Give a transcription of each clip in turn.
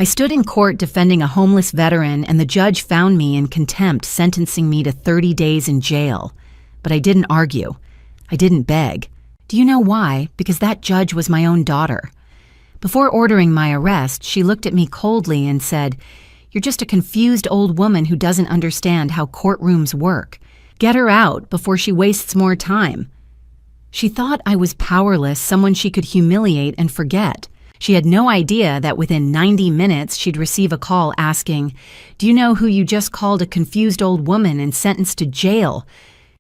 I stood in court defending a homeless veteran, and the judge found me in contempt, sentencing me to 30 days in jail. But I didn't argue. I didn't beg. Do you know why? Because that judge was my own daughter. Before ordering my arrest, she looked at me coldly and said, "You're just a confused old woman who doesn't understand how courtrooms work. Get her out before she wastes more time." She thought I was powerless, someone she could humiliate and forget. She had no idea that within 90 minutes she'd receive a call asking, "Do you know who you just called a confused old woman and sentenced to jail?"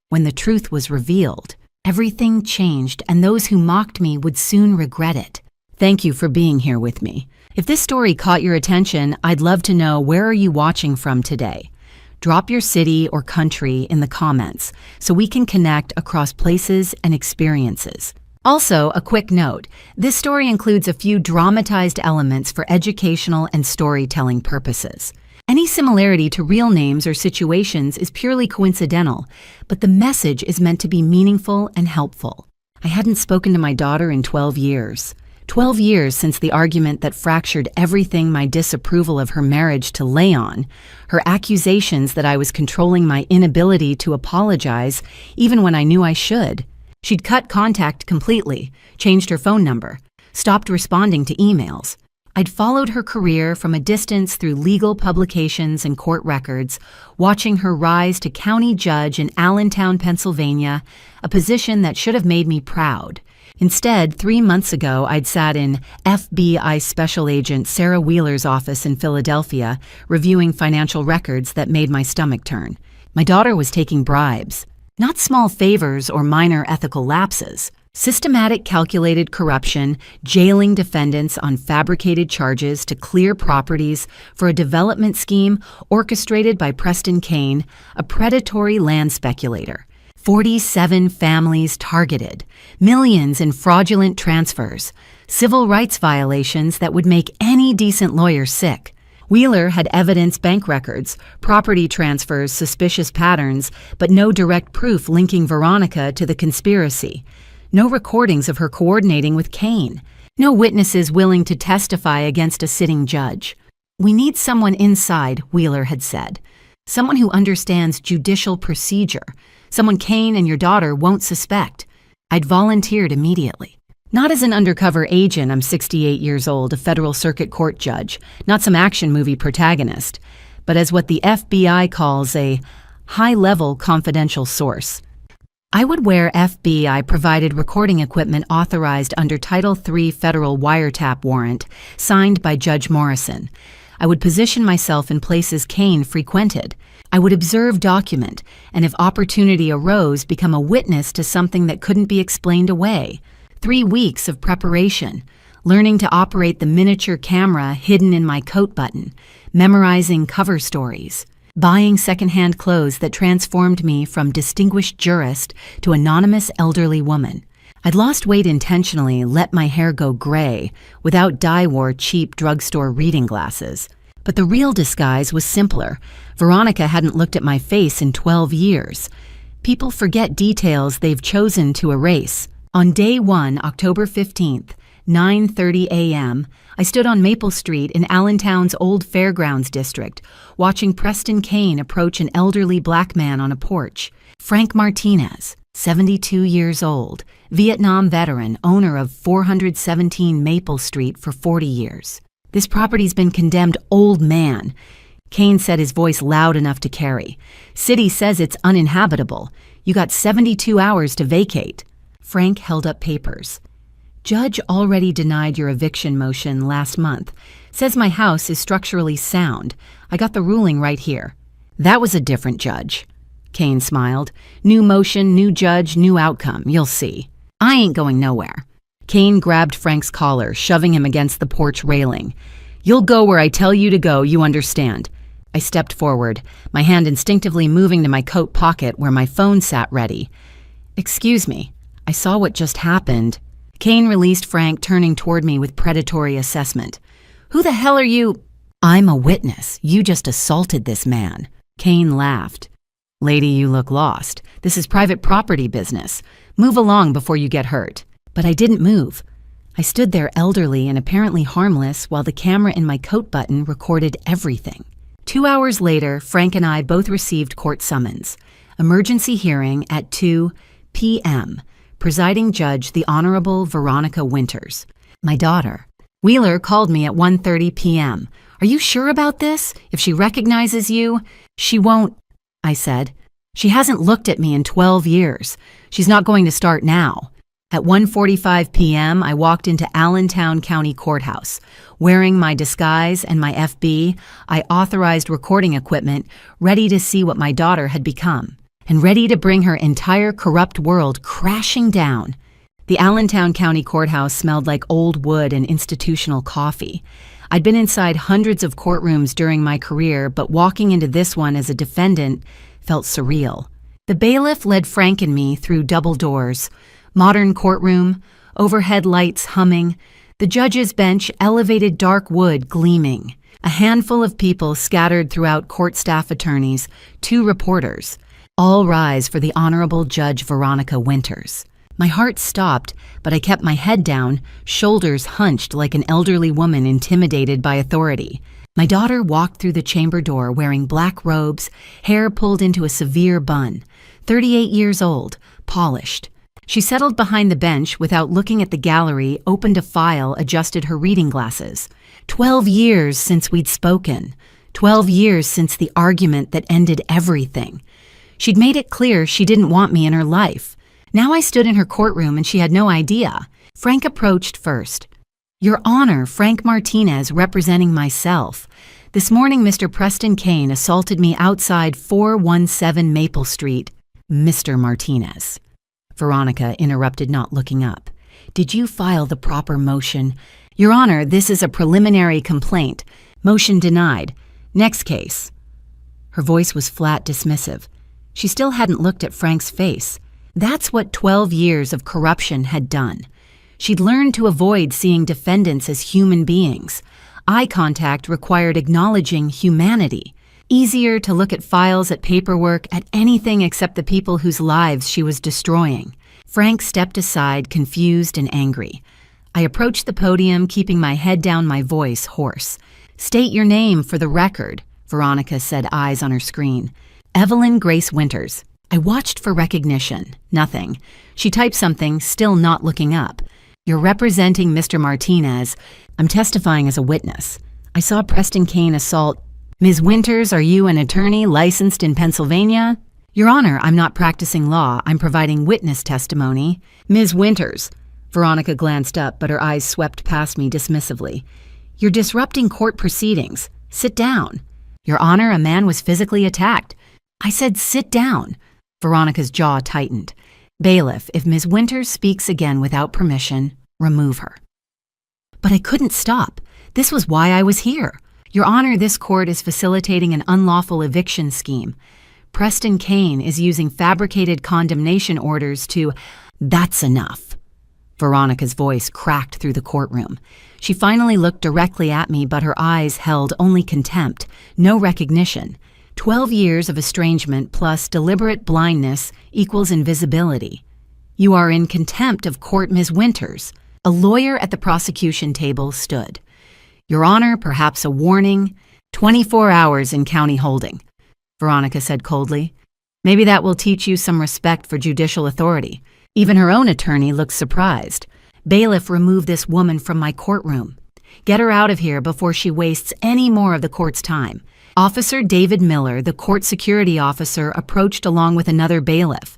When the truth was revealed, everything changed, and those who mocked me would soon regret it. Thank you for being here with me. If this story caught your attention, I'd love to know, where are you watching from today? Drop your city or country in the comments so we can connect across places and experiences. Also, a quick note, this story includes a few dramatized elements for educational and storytelling purposes. Any similarity to real names or situations is purely coincidental, but the message is meant to be meaningful and helpful. I hadn't spoken to my daughter in 12 years. 12 years since the argument that fractured everything my disapproval of her marriage to Leon, her accusations that I was controlling my inability to apologize even when I knew I should. She'd cut contact completely, changed her phone number, stopped responding to emails. I'd followed her career from a distance through legal publications and court records, watching her rise to county judge in Allentown, Pennsylvania, a position that should have made me proud. Instead, 3 months ago, I'd sat in FBI Special Agent Sarah Wheeler's office in Philadelphia, reviewing financial records that made my stomach turn. My daughter was taking bribes. Not small favors or minor ethical lapses. Systematic calculated corruption, jailing defendants on fabricated charges to clear properties for a development scheme orchestrated by Preston Kane, a predatory land speculator. 47 families targeted, millions in fraudulent transfers, civil rights violations that would make any decent lawyer sick. Wheeler had evidence, bank records, property transfers, suspicious patterns, but no direct proof linking Veronica to the conspiracy. No recordings of her coordinating with Kane. No witnesses willing to testify against a sitting judge. "We need someone inside," Wheeler had said. "Someone who understands judicial procedure. Someone Kane and your daughter won't suspect." I'd volunteered immediately. Not as an undercover agent, I'm 68 years old, a federal circuit court judge, not some action movie protagonist, but as what the FBI calls a high-level confidential source. I would wear FBI-provided recording equipment authorized under Title III federal wiretap warrant, signed by Judge Morrison. I would position myself in places Kane frequented. I would observe, document, and if opportunity arose, become a witness to something that couldn't be explained away. 3 weeks of preparation, learning to operate the miniature camera hidden in my coat button, memorizing cover stories, buying secondhand clothes that transformed me from distinguished jurist to anonymous elderly woman. I'd lost weight intentionally, let my hair go gray, without dye-wore cheap drugstore reading glasses. But the real disguise was simpler. Veronica hadn't looked at my face in 12 years. People forget details they've chosen to erase. On day 1, October 15th, 9:30 a.m., I stood on Maple Street in Allentown's old fairgrounds district, watching Preston Kane approach an elderly black man on a porch. Frank Martinez, 72 years old, Vietnam veteran, owner of 417 Maple Street for 40 years. "This property's been condemned old man." Kane said, his voice loud enough to carry. "City says it's uninhabitable. You got 72 hours to vacate." Frank held up papers. "Judge already denied your eviction motion last month. Says my house is structurally sound. I got the ruling right here." "That was a different judge." Kane smiled. "New motion, new judge, new outcome. You'll see." "I ain't going nowhere." Kane grabbed Frank's collar, shoving him against the porch railing. "You'll go where I tell you to go, you understand." I stepped forward, my hand instinctively moving to my coat pocket where my phone sat ready. "Excuse me. I saw what just happened." Kane released Frank, turning toward me with predatory assessment. "Who the hell are you?" "I'm a witness. You just assaulted this man." Kane laughed. "Lady, you look lost. This is private property business. Move along before you get hurt." But I didn't move. I stood there elderly and apparently harmless while the camera in my coat button recorded everything. 2 hours later, Frank and I both received court summons. Emergency hearing at 2 p.m. Presiding Judge the Honorable Veronica Winters. My daughter. Wheeler called me at 1:30 p.m. Are you sure about this? If she recognizes you, she won't, I said. She hasn't looked at me in 12 years. She's not going to start now. At 1:45 p.m., I walked into Allentown County Courthouse. Wearing my disguise and my FB, I authorized recording equipment, ready to see what my daughter had become, and ready to bring her entire corrupt world crashing down. The Allentown County Courthouse smelled like old wood and institutional coffee. I'd been inside hundreds of courtrooms during my career, but walking into this one as a defendant felt surreal. The bailiff led Frank and me through double doors. Modern courtroom, overhead lights humming, the judge's bench elevated dark wood gleaming, a handful of people scattered throughout court staff attorneys, 2 reporters. All rise for the Honorable Judge Veronica Winters. My heart stopped, but I kept my head down, shoulders hunched like an elderly woman intimidated by authority. My daughter walked through the chamber door wearing black robes, hair pulled into a severe bun, 38 years old, polished. She settled behind the bench without looking at the gallery, opened a file, adjusted her reading glasses. 12 years since we'd spoken. 12 years since the argument that ended everything. She'd made it clear she didn't want me in her life. Now I stood in her courtroom and she had no idea. Frank approached first. Your Honor, Frank Martinez representing myself. This morning Mr. Preston Kane assaulted me outside 417 Maple Street. Mr. Martinez. Veronica interrupted, not looking up. Did you file the proper motion? Your Honor, this is a preliminary complaint. Motion denied. Next case. Her voice was flat, dismissive. She still hadn't looked at Frank's face. That's what 12 years of corruption had done. She'd learned to avoid seeing defendants as human beings. Eye contact required acknowledging humanity. Easier to look at files, at paperwork, at anything except the people whose lives she was destroying. Frank stepped aside, confused and angry. I approached the podium, keeping my head down, my voice hoarse. State your name for the record, Veronica said, eyes on her screen. Evelyn Grace Winters. I watched for recognition. Nothing. She typed something, still not looking up. You're representing Mr. Martinez. I'm testifying as a witness. I saw Preston Kane assault. Ms. Winters, are you an attorney licensed in Pennsylvania? Your Honor, I'm not practicing law. I'm providing witness testimony. Ms. Winters. Veronica glanced up, but her eyes swept past me dismissively. You're disrupting court proceedings. Sit down. Your Honor, a man was physically attacked. I said sit down. Veronica's jaw tightened. Bailiff, if Ms. Winters speaks again without permission, remove her. But I couldn't stop. This was why I was here. Your Honor, this court is facilitating an unlawful eviction scheme. Preston Kane is using fabricated condemnation orders to... That's enough. Veronica's voice cracked through the courtroom. She finally looked directly at me, but her eyes held only contempt, no recognition. 12 years of estrangement plus deliberate blindness equals invisibility. You are in contempt of court, Ms. Winters. A lawyer at the prosecution table stood. Your Honor, perhaps a warning. 24 hours in county holding, Veronica said coldly. Maybe that will teach you some respect for judicial authority. Even her own attorney looked surprised. Bailiff, remove this woman from my courtroom. Get her out of here before she wastes any more of the court's time. Officer David Miller, the court security officer, approached along with another bailiff.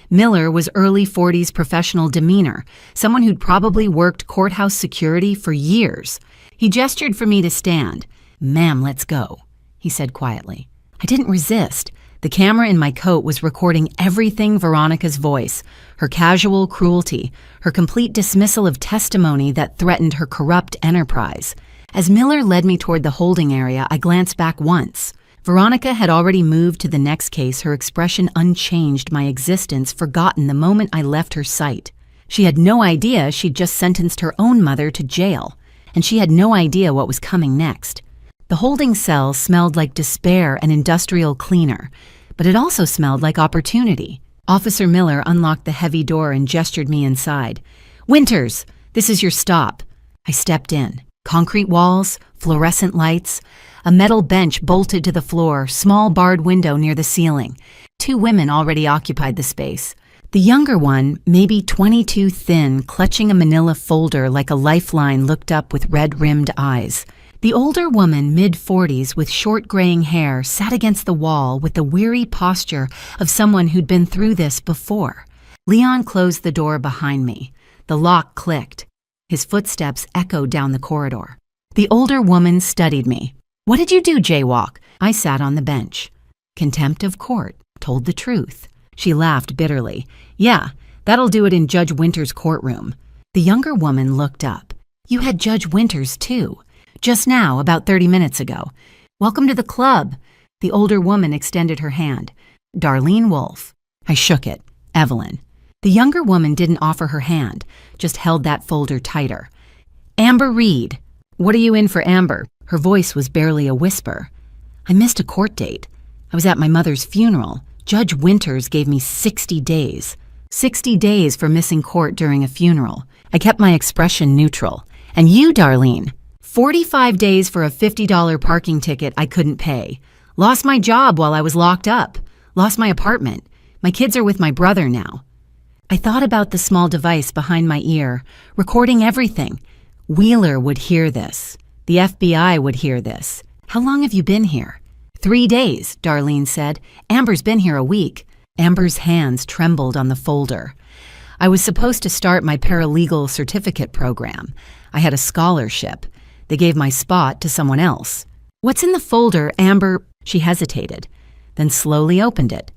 Miller was early 40s professional demeanor, someone who'd probably worked courthouse security for years. He gestured for me to stand. Ma'am, let's go, he said quietly. I didn't resist. The camera in my coat was recording everything Veronica's voice, her casual cruelty, her complete dismissal of testimony that threatened her corrupt enterprise. As Miller led me toward the holding area, I glanced back once. Veronica had already moved to the next case, her expression unchanged, my existence forgotten the moment I left her sight. She had no idea she'd just sentenced her own mother to jail, and she had no idea what was coming next. The holding cell smelled like despair and industrial cleaner, but it also smelled like opportunity. Officer Miller unlocked the heavy door and gestured me inside. Winters, This is your stop." I stepped in. Concrete walls, fluorescent lights, a metal bench bolted to the floor, small barred window near the ceiling. 2 women already occupied the space. The younger one, maybe 22 thin, clutching a manila folder like a lifeline, looked up with red-rimmed eyes. The older woman, mid-40s, with short graying hair, sat against the wall with the weary posture of someone who'd been through this before. Leon closed the door behind me. The lock clicked. His footsteps echoed down the corridor. The older woman studied me. "What did you do, jaywalk?" I sat on the bench. "Contempt of court. Told the truth." She laughed bitterly. "Yeah, that'll do it in Judge Winters' courtroom." The younger woman looked up. "You had Judge Winters, too. Just now, about 30 minutes ago. Welcome to the club." The older woman extended her hand. "Darlene Wolfe." I shook it. "Evelyn." The younger woman didn't offer her hand, just held that folder tighter. "Amber Reed." "What are you in for, Amber?" Her voice was barely a whisper. "I missed a court date. I was at my mother's funeral. Judge Winters gave me 60 days. 60 days for missing court during a funeral." I kept my expression neutral. "And you, Darlene?" 45 days for a $50 parking ticket I couldn't pay. Lost my job while I was locked up. Lost my apartment. My kids are with my brother now. I thought about the small device behind my ear, recording everything. Wheeler would hear this. The FBI would hear this. "How long have you been here?" 3 days, Darlene said. "Amber's been here a week." Amber's hands trembled on the folder. I was supposed to start my paralegal certificate program. I had a scholarship. They gave my spot to someone else. "What's in the folder, Amber?" She hesitated, then slowly opened it.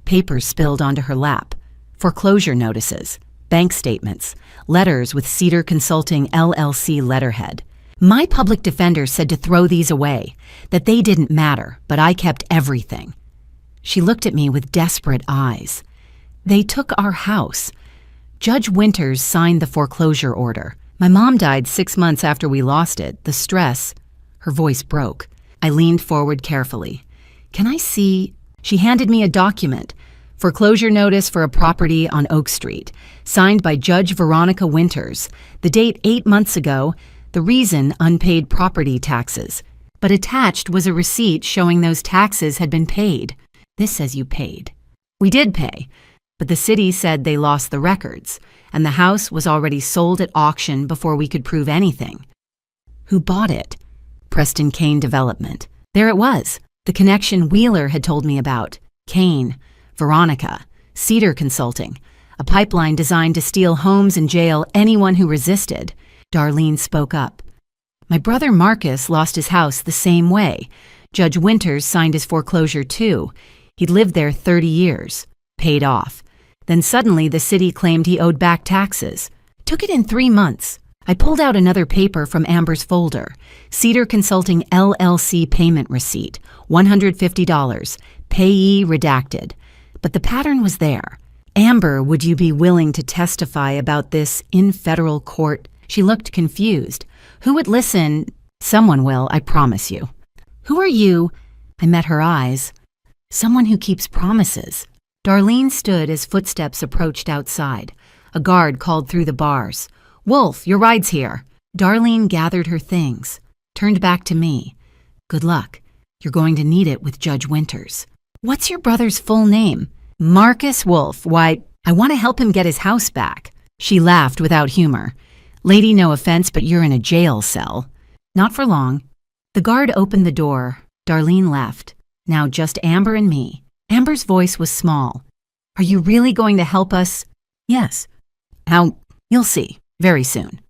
Papers spilled onto her lap. Foreclosure notices, bank statements, letters with Cedar Consulting LLC letterhead. My public defender said to throw these away, that they didn't matter, but I kept everything. She looked at me with desperate eyes. "They took our house. Judge Winters signed the foreclosure order. My mom died 6 months after we lost it. The stress..." Her voice broke. I leaned forward carefully. "Can I see?" She handed me a document. Foreclosure notice for a property on Oak Street, signed by Judge Veronica Winters. The date 8 months ago. The reason, unpaid property taxes. But attached was a receipt showing those taxes had been paid. "This says you paid." We did pay, but the city said they lost the records, and the house was already sold at auction before we could prove anything. Who bought it? Preston Kane Development. There it was, the connection Wheeler had told me about. Kane, Veronica, Cedar Consulting, a pipeline designed to steal homes and jail anyone who resisted. Darlene spoke up. "My brother Marcus lost his house the same way. Judge Winters signed his foreclosure too. He'd lived there 30 years. Paid off. Then suddenly the city claimed he owed back taxes. Took it in 3 months. I pulled out another paper from Amber's folder. Cedar Consulting LLC payment receipt, $150. Payee redacted. But the pattern was there. Amber, would you be willing to testify about this in federal court?" She looked confused. "Who would listen?" "Someone will, I promise you." "Who are you?" I met her eyes. "Someone who keeps promises." Darlene stood as footsteps approached outside. A guard called through the bars. "Wolf, your ride's here." Darlene gathered her things, turned back to me. "Good luck. You're going to need it with Judge Winters." "What's your brother's full name?" "Marcus Wolfe. Why, I want to help him get his house back." She laughed without humor. "Lady, no offense, but you're in a jail cell." "Not for long." The guard opened the door. Darlene left. Now just Amber and me. Amber's voice was small. "Are you really going to help us?" "Yes." "How?" "You'll see. Very soon."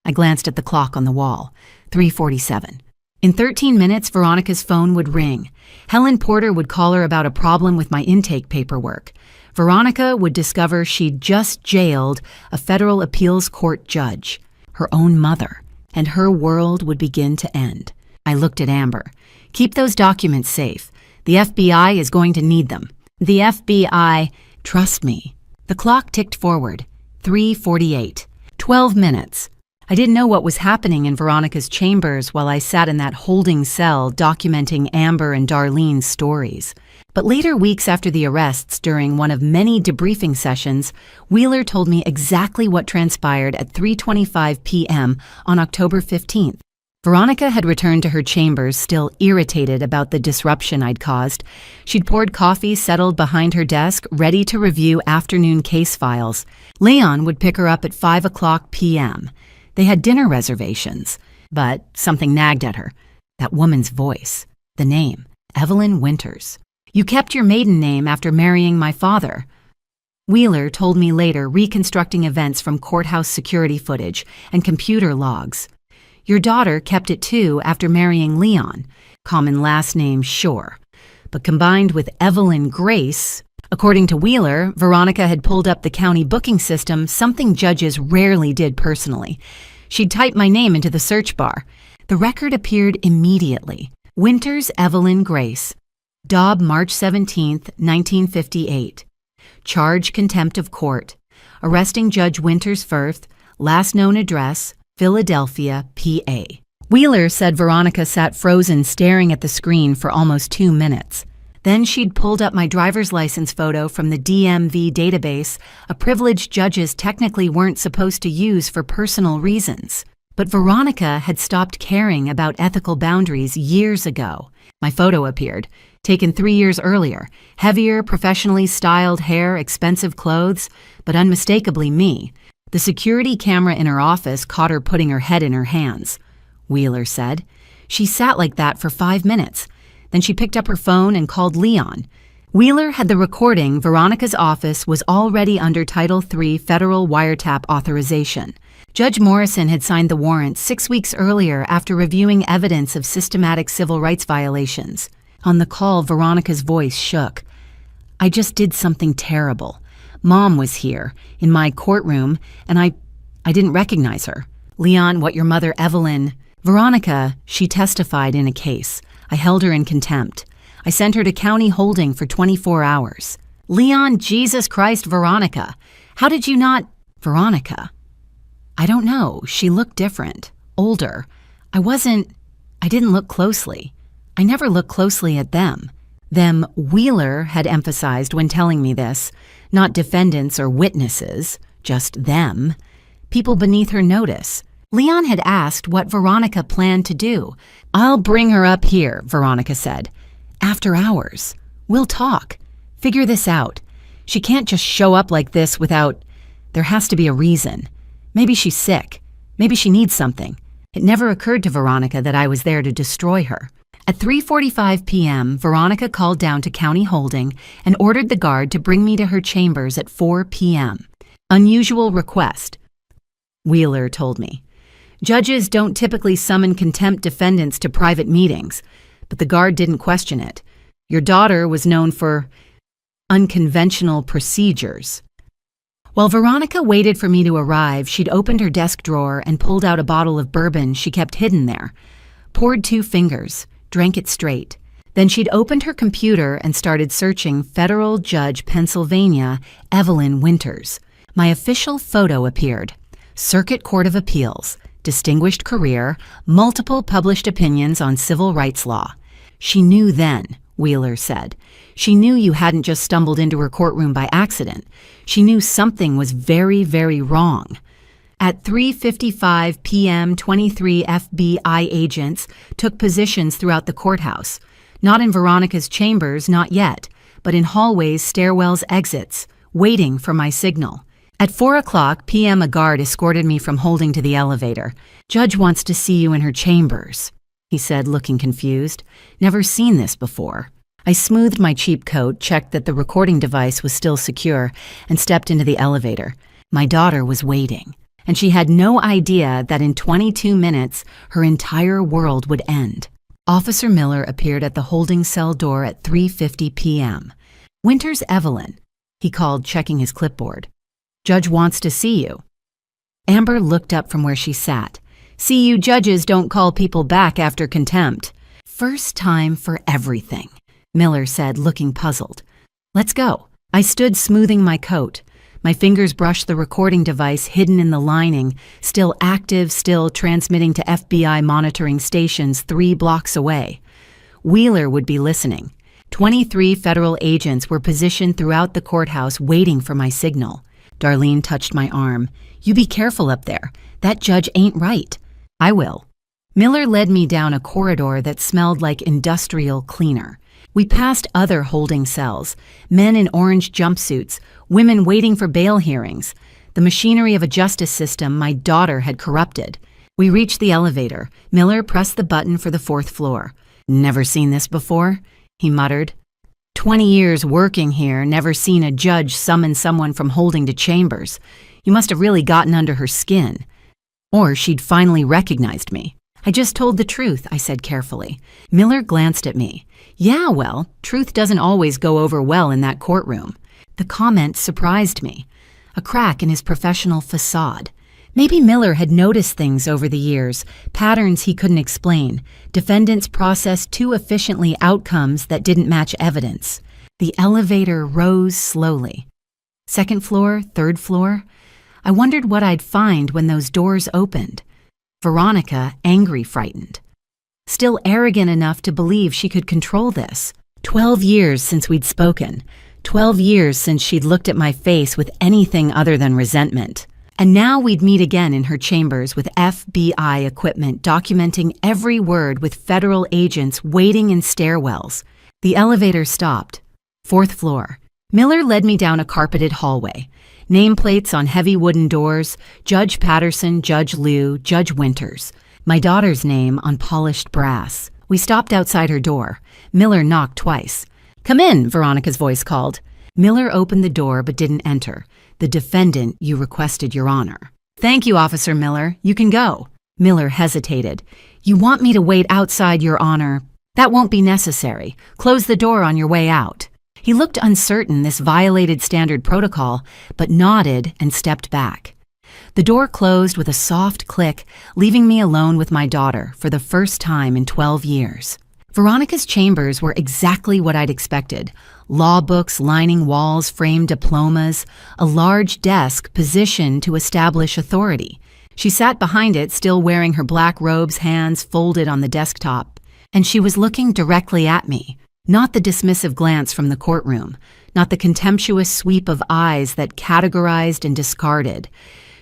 I glanced at the clock on the wall. 3:47. In 13 minutes, Veronica's phone would ring. Helen Porter would call her about a problem with my intake paperwork. Veronica would discover she'd just jailed a federal appeals court judge, her own mother, and her world would begin to end. I looked at Amber. "Keep those documents safe. The FBI is going to need them." "The FBI, trust me." The clock ticked forward. 3:48. 12 minutes. I didn't know what was happening in Veronica's chambers while I sat in that holding cell documenting Amber and Darlene's stories. But later weeks after the arrests, during one of many debriefing sessions, Wheeler told me exactly what transpired at 3:25 p.m. on October 15th. Veronica had returned to her chambers, still irritated about the disruption I'd caused. She'd poured coffee, settled behind her desk, ready to review afternoon case files. Leon would pick her up at 5 o'clock p.m. They had dinner reservations, but something nagged at her. That woman's voice. The name, Evelyn Winters. "You kept your maiden name after marrying my father." Wheeler told me later, reconstructing events from courthouse security footage and computer logs. "Your daughter kept it too after marrying Leon. Common last name, sure. But combined with Evelyn Grace..." According to Wheeler, Veronica had pulled up the county booking system, something judges rarely did personally. She'd typed my name into the search bar. The record appeared immediately. Winters Evelyn Grace. Dobb, March 17, 1958. Charge contempt of court. Arresting Judge Winters Firth. Last known address, Philadelphia, PA. Wheeler said Veronica sat frozen staring at the screen for almost 2 minutes. Then she'd pulled up my driver's license photo from the DMV database, a privilege judges technically weren't supposed to use for personal reasons. But Veronica had stopped caring about ethical boundaries years ago. My photo appeared, taken 3 years earlier. Heavier, professionally styled hair, expensive clothes, but unmistakably me. The security camera in her office caught her putting her head in her hands. Wheeler said. She sat like that for 5 minutes. Then she picked up her phone and called Leon. Wheeler had the recording. Veronica's office was already under Title III federal wiretap authorization. Judge Morrison had signed the warrant 6 weeks earlier after reviewing evidence of systematic civil rights violations. On the call, Veronica's voice shook. "I just did something terrible. Mom was here, in my courtroom, and I didn't recognize her. Leon, what your mother Evelyn..." "Veronica, she testified in a case. I held her in contempt. I sent her to county holding for 24 hours. Leon, Jesus Christ, Veronica. How did you not..." "Veronica. I don't know. She looked different. Older. I didn't look closely. I never looked closely at them." Them, Wheeler had emphasized when telling me this. Not defendants or witnesses, just them. People beneath her notice. Leon had asked what Veronica planned to do. "I'll bring her up here," Veronica said. "After hours. We'll talk. Figure this out. She can't just show up like this without... There has to be a reason. Maybe she's sick. Maybe she needs something." It never occurred to Veronica that I was there to destroy her. At 3:45 p.m., Veronica called down to county holding and ordered the guard to bring me to her chambers at 4 p.m. "Unusual request," Wheeler told me. "Judges don't typically summon contempt defendants to private meetings," but the guard didn't question it. "Your daughter was known for unconventional procedures." While Veronica waited for me to arrive, she'd opened her desk drawer and pulled out a bottle of bourbon she kept hidden there. Poured 2 fingers, drank it straight. Then she'd opened her computer and started searching Federal Judge Pennsylvania, Evelyn Winters. My official photo appeared. Circuit Court of Appeals. Distinguished career, multiple published opinions on civil rights law. "She knew then," Wheeler said. "She knew you hadn't just stumbled into her courtroom by accident. She knew something was very, very wrong." At 3:55 p.m., 23 FBI agents took positions throughout the courthouse. Not in Veronica's chambers, not yet, but in hallways, stairwells, exits, waiting for my signal. At 4 o'clock p.m., a guard escorted me from holding to the elevator. "Judge wants to see you in her chambers," he said, looking confused. "Never seen this before." I smoothed my cheap coat, checked that the recording device was still secure, and stepped into the elevator. My daughter was waiting, and she had no idea that in 22 minutes, her entire world would end. Officer Miller appeared at the holding cell door at 3:50 p.m. "Winters Evelyn," he called, checking his clipboard. "Judge wants to see you." Amber looked up from where she sat. "See, you judges don't call people back after contempt." "First time for everything," Miller said, looking puzzled. "Let's go." I stood smoothing my coat. My fingers brushed the recording device hidden in the lining, still active, still transmitting to FBI monitoring stations 3 blocks away. Wheeler would be listening. 23 federal agents were positioned throughout the courthouse waiting for my signal. Darlene touched my arm. "You be careful up there. That judge ain't right." "I will." Miller led me down a corridor that smelled like industrial cleaner. We passed other holding cells, men in orange jumpsuits, women waiting for bail hearings, the machinery of a justice system my daughter had corrupted. We reached the elevator. Miller pressed the button for the 4th floor. "Never seen this before?" he muttered. 20 years working here, never seen a judge summon someone from holding to chambers. You must have really gotten under her skin. Or she'd finally recognized me. "I just told the truth," I said carefully. Miller glanced at me. "Yeah, well, truth doesn't always go over well in that courtroom." The comment surprised me. A crack in his professional facade. Maybe Miller had noticed things over the years, patterns he couldn't explain. Defendants processed too efficiently outcomes that didn't match evidence. The elevator rose slowly. 2nd floor, 3rd floor. I wondered what I'd find when those doors opened. Veronica, angry, frightened. Still arrogant enough to believe she could control this. 12 years since we'd spoken. 12 years since she'd looked at my face with anything other than resentment. And now we'd meet again in her chambers with FBI equipment documenting every word with federal agents waiting in stairwells. The elevator stopped. 4th floor. Miller led me down a carpeted hallway. Nameplates on heavy wooden doors, Judge Patterson, Judge Liu, Judge Winters. My daughter's name on polished brass. We stopped outside her door. Miller knocked twice. "Come in," Veronica's voice called. Miller opened the door but didn't enter. "The defendant you requested, Your Honor." "Thank you, Officer Miller. You can go." Miller hesitated. "You want me to wait outside, Your Honor? That won't be necessary. Close the door on your way out." He looked uncertain this violated standard protocol, but nodded and stepped back. The door closed with a soft click, leaving me alone with my daughter for the first time in 12 years. Veronica's chambers were exactly what I'd expected. Law books lining walls, framed diplomas, a large desk positioned to establish authority. She sat behind it, still wearing her black robes, hands folded on the desktop, and she was looking directly at me. Not the dismissive glance from the courtroom, not the contemptuous sweep of eyes that categorized and discarded.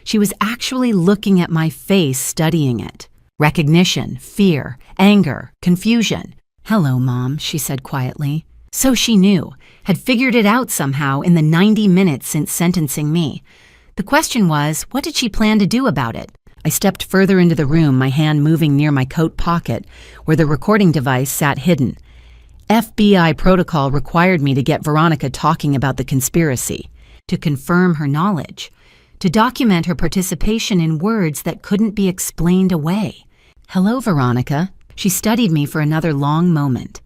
She was actually looking at my face, studying it. Recognition, fear, anger, confusion. "Hello, Mom," she said quietly. So she knew, had figured it out somehow in the 90 minutes since sentencing me. The question was, what did she plan to do about it? I stepped further into the room, my hand moving near my coat pocket, where the recording device sat hidden. FBI protocol required me to get Veronica talking about the conspiracy, to confirm her knowledge, to document her participation in words that couldn't be explained away. "Hello, Veronica." She studied me for another long moment.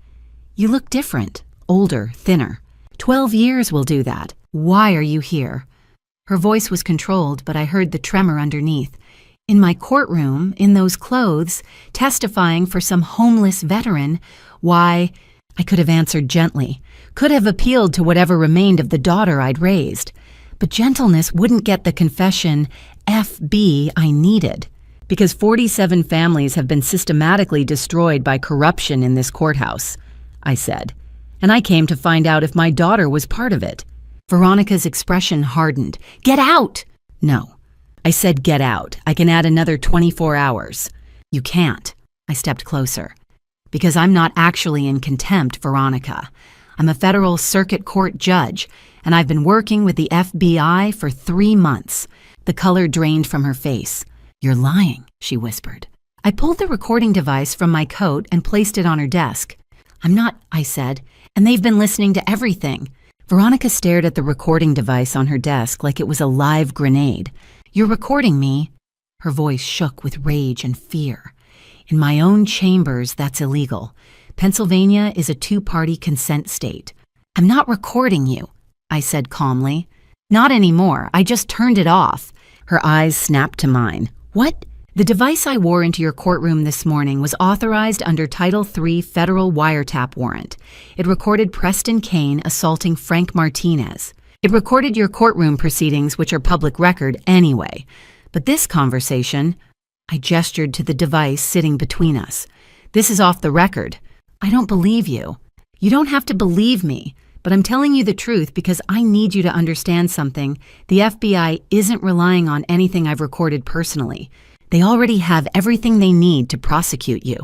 "You look different, older, thinner. 12 years will do that. Why are you here?" Her voice was controlled, but I heard the tremor underneath. "In my courtroom, in those clothes, testifying for some homeless veteran. Why?" I could have answered gently, could have appealed to whatever remained of the daughter I'd raised. But gentleness wouldn't get the confession, FB, I needed. Because 47 families have been systematically destroyed by corruption in this courthouse, I said. And I came to find out if my daughter was part of it. Veronica's expression hardened. "Get out!" "No." I said, "Get out. I can add another 24 hours. "You can't." I stepped closer. "Because I'm not actually in contempt, Veronica. I'm a federal circuit court judge, and I've been working with the FBI for 3 months. The color drained from her face. "You're lying," she whispered. I pulled the recording device from my coat and placed it on her desk. "I'm not," I said, "and they've been listening to everything." Veronica stared at the recording device on her desk like it was a live grenade. "You're recording me." Her voice shook with rage and fear. "In my own chambers, that's illegal. Pennsylvania is a 2-party consent state." "I'm not recording you," I said calmly. "Not anymore. I just turned it off." Her eyes snapped to mine. "What?" "The device I wore into your courtroom this morning was authorized under Title III federal wiretap warrant. It recorded Preston Kane assaulting Frank Martinez. It recorded your courtroom proceedings, which are public record anyway. But this conversation," I gestured to the device sitting between us, "this is off the record. I don't believe you." You don't have to believe me, but I'm telling you the truth because I need you to understand something. The FBI isn't relying on anything I've recorded personally. They already have everything they need to prosecute you."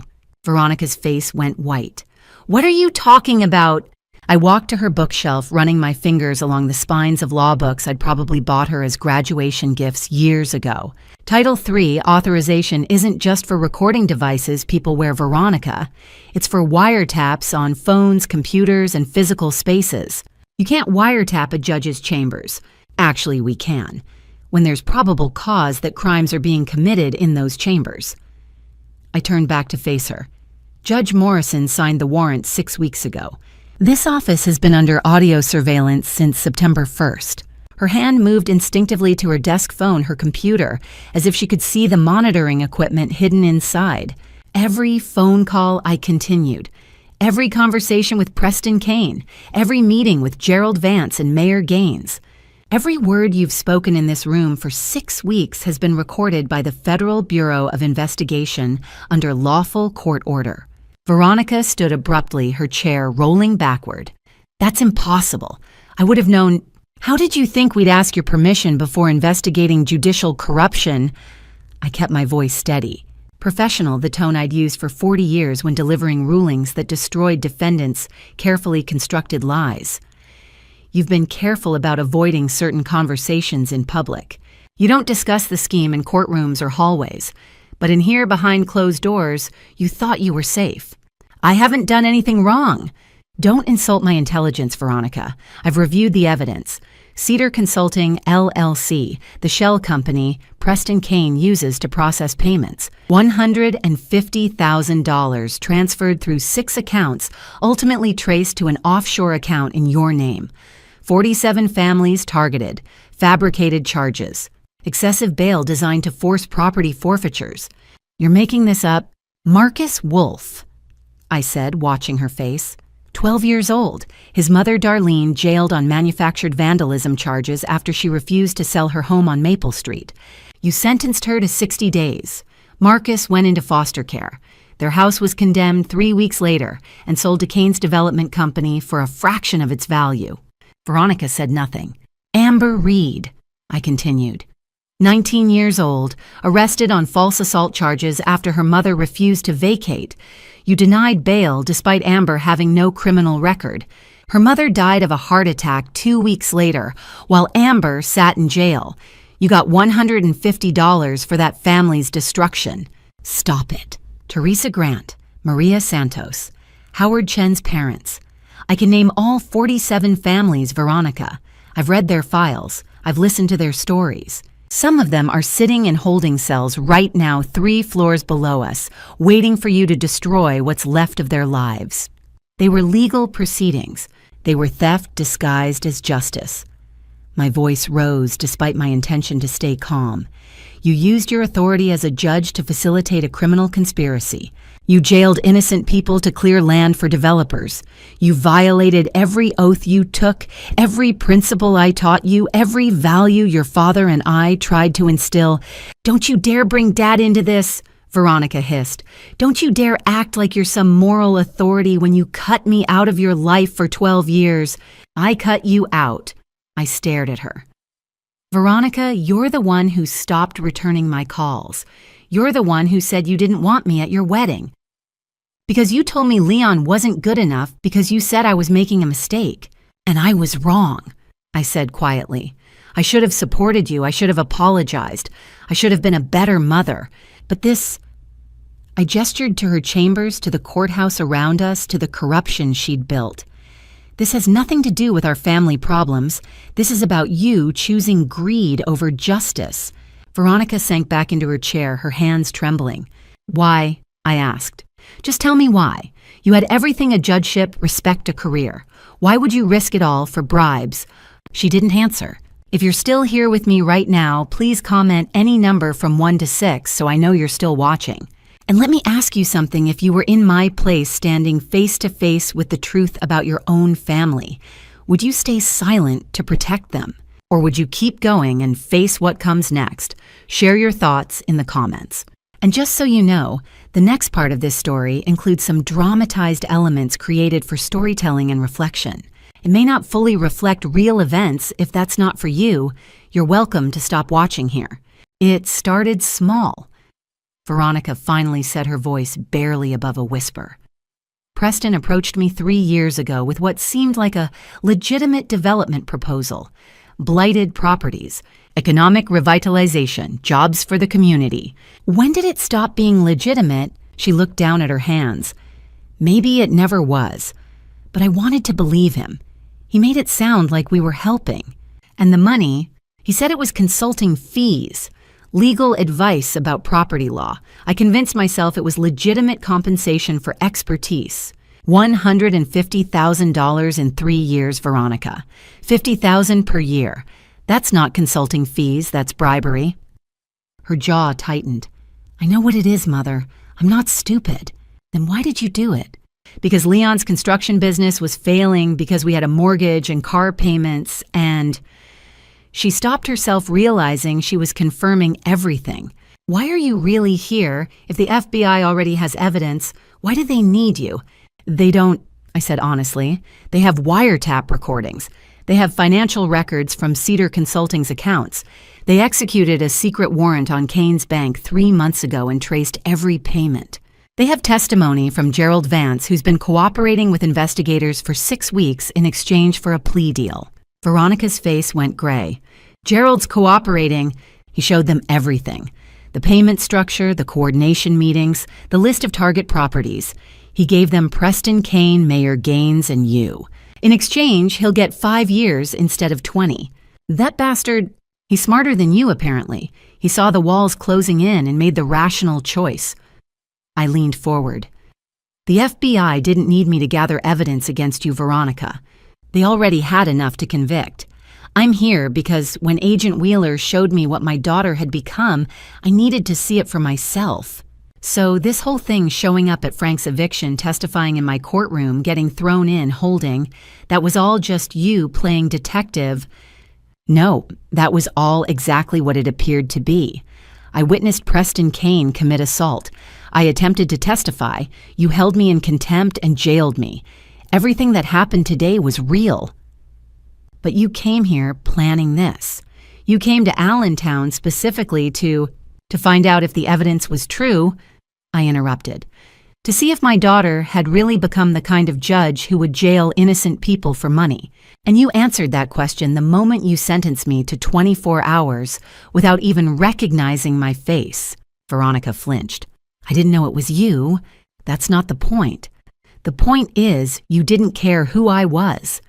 Veronica's face went white. "What are you talking about?" I walked to her bookshelf, running my fingers along the spines of law books I'd probably bought her as graduation gifts years ago. Title III authorization isn't just for recording devices people wear, Veronica. It's for wiretaps on phones, computers, and physical spaces. You can't wiretap a judge's chambers. Actually, we can, when there's probable cause that crimes are being committed in those chambers. I turned back to face her. Judge Morrison signed the warrant 6 weeks ago. This office has been under audio surveillance since September 1st. Her hand moved instinctively to her desk phone, her computer, as if she could see the monitoring equipment hidden inside. Every phone call I continued. Every conversation with Preston Kane. Every meeting with Gerald Vance and Mayor Gaines. Every word you've spoken in this room for 6 weeks has been recorded by the Federal Bureau of Investigation under lawful court order. Veronica stood abruptly, her chair rolling backward. "That's impossible. I would have known. How did you think we'd ask your permission before investigating judicial corruption?" I kept my voice steady. Professional, the tone I'd used for 40 years when delivering rulings that destroyed defendants' carefully constructed lies. "You've been careful about avoiding certain conversations in public. You don't discuss the scheme in courtrooms or hallways. But in here behind closed doors, you thought you were safe. I haven't done anything wrong. Don't insult my intelligence, Veronica. I've reviewed the evidence. Cedar Consulting, LLC, the shell company Preston Kane uses to process payments. $150,000 transferred through 6 accounts, ultimately traced to an offshore account in your name. 47 families targeted, fabricated charges. Excessive bail designed to force property forfeitures. You're making this up. Marcus Wolf," I said, watching her face. 12 years old. His mother, Darlene, jailed on manufactured vandalism charges after she refused to sell her home on Maple Street. You sentenced her to 60 days. Marcus went into foster care. Their house was condemned 3 weeks later and sold to Kane's development company for a fraction of its value. Veronica said nothing. Amber Reed, I continued. 19 years old, arrested on false assault charges after her mother refused to vacate. You denied bail despite Amber having no criminal record. Her mother died of a heart attack 2 weeks later, while Amber sat in jail. You got $150 for that family's destruction. Stop it. Teresa Grant, Maria Santos, Howard Chen's parents. I can name all 47 families, Veronica. I've read their files. I've listened to their stories. Some of them are sitting in holding cells right now 3 floors below us, waiting for you to destroy what's left of their lives. They were legal proceedings. They were theft disguised as justice. My voice rose despite my intention to stay calm. You used your authority as a judge to facilitate a criminal conspiracy. You jailed innocent people to clear land for developers. You violated every oath you took, every principle I taught you, every value your father and I tried to instill. Don't you dare bring Dad into this, Veronica hissed. Don't you dare act like you're some moral authority when you cut me out of your life for 12 years. I cut you out. I stared at her. Veronica, you're the one who stopped returning my calls. You're the one who said you didn't want me at your wedding. Because you told me Leon wasn't good enough because you said I was making a mistake. And I was wrong, I said quietly. I should have supported you. I should have apologized. I should have been a better mother. But this... I gestured to her chambers, to the courthouse around us, to the corruption she'd built. This has nothing to do with our family problems. This is about you choosing greed over justice. Veronica sank back into her chair, her hands trembling. Why? I asked. Just tell me why. You had everything a judgeship, respect, a career. Why would you risk it all for bribes? She didn't answer. If you're still here with me right now, please comment any number from 1 to 6 so I know you're still watching. And let me ask you something. If you were in my place standing face to face with the truth about your own family, would you stay silent to protect them? Or would you keep going and face what comes next? Share your thoughts in the comments. And just so you know, The next part of this story includes some dramatized elements created for storytelling and reflection. It may not fully reflect real events. If that's not for you, you're welcome to stop watching here. It started small. Veronica finally said, her voice barely above a whisper. Preston approached me 3 years ago with what seemed like a legitimate development proposal. Blighted properties, economic revitalization, jobs for the community. When did it stop being legitimate? She looked down at her hands. Maybe it never was, but I wanted to believe him. He made it sound like we were helping. And the money, he said it was consulting fees, legal advice about property law. I convinced myself it was legitimate compensation for expertise. $150,000 in 3 years, Veronica. $50,000 per year. That's not consulting fees, that's bribery. Her jaw tightened. I know what it is, Mother. I'm not stupid. Then why did you do it? Because Leon's construction business was failing, because we had a mortgage and car payments, and... She stopped herself, realizing she was confirming everything. Why are you really here? If the FBI already has evidence, why do they need you? They don't, I said honestly. They have wiretap recordings. They have financial records from Cedar Consulting's accounts. They executed a secret warrant on Kane's bank 3 months ago and traced every payment. They have testimony from Gerald Vance, who's been cooperating with investigators for 6 weeks in exchange for a plea deal. Veronica's face went gray. Gerald's cooperating. He showed them everything. The payment structure, the coordination meetings, the list of target properties. He gave them Preston Kane, Mayor Gaines, and you. In exchange, he'll get 5 years instead of 20. That bastard, he's smarter than you, apparently. He saw the walls closing in and made the rational choice. I leaned forward. The FBI didn't need me to gather evidence against you, Veronica. They already had enough to convict. I'm here because when Agent Wheeler showed me what my daughter had become, I needed to see it for myself. So this whole thing showing up at Frank's eviction, testifying in my courtroom, getting thrown in, holding, that was all just you playing detective. No, that was all exactly what it appeared to be. I witnessed Preston Kane commit assault. I attempted to testify. You held me in contempt and jailed me. Everything that happened today was real. But you came here planning this. You came to Allentown specifically to find out if the evidence was true. I interrupted. To see if my daughter had really become the kind of judge who would jail innocent people for money. And you answered that question the moment you sentenced me to 24 hours without even recognizing my face. Veronica flinched. I didn't know it was you. That's not the point. The point is, you didn't care who I was.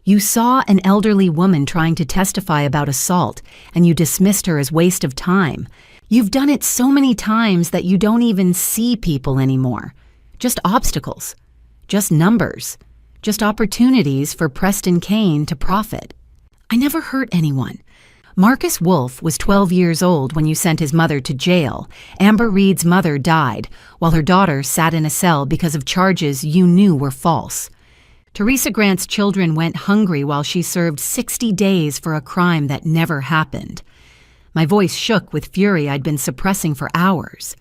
You saw an elderly woman trying to testify about assault, and you dismissed her as waste of time. You've done it so many times that you don't even see people anymore. Just obstacles. Just numbers. Just opportunities for Preston Kane to profit. I never hurt anyone. Marcus Wolf was 12 years old when you sent his mother to jail. Amber Reed's mother died, while her daughter sat in a cell because of charges you knew were false. Teresa Grant's children went hungry while she served 60 days for a crime that never happened. My voice shook with fury I'd been suppressing for hours.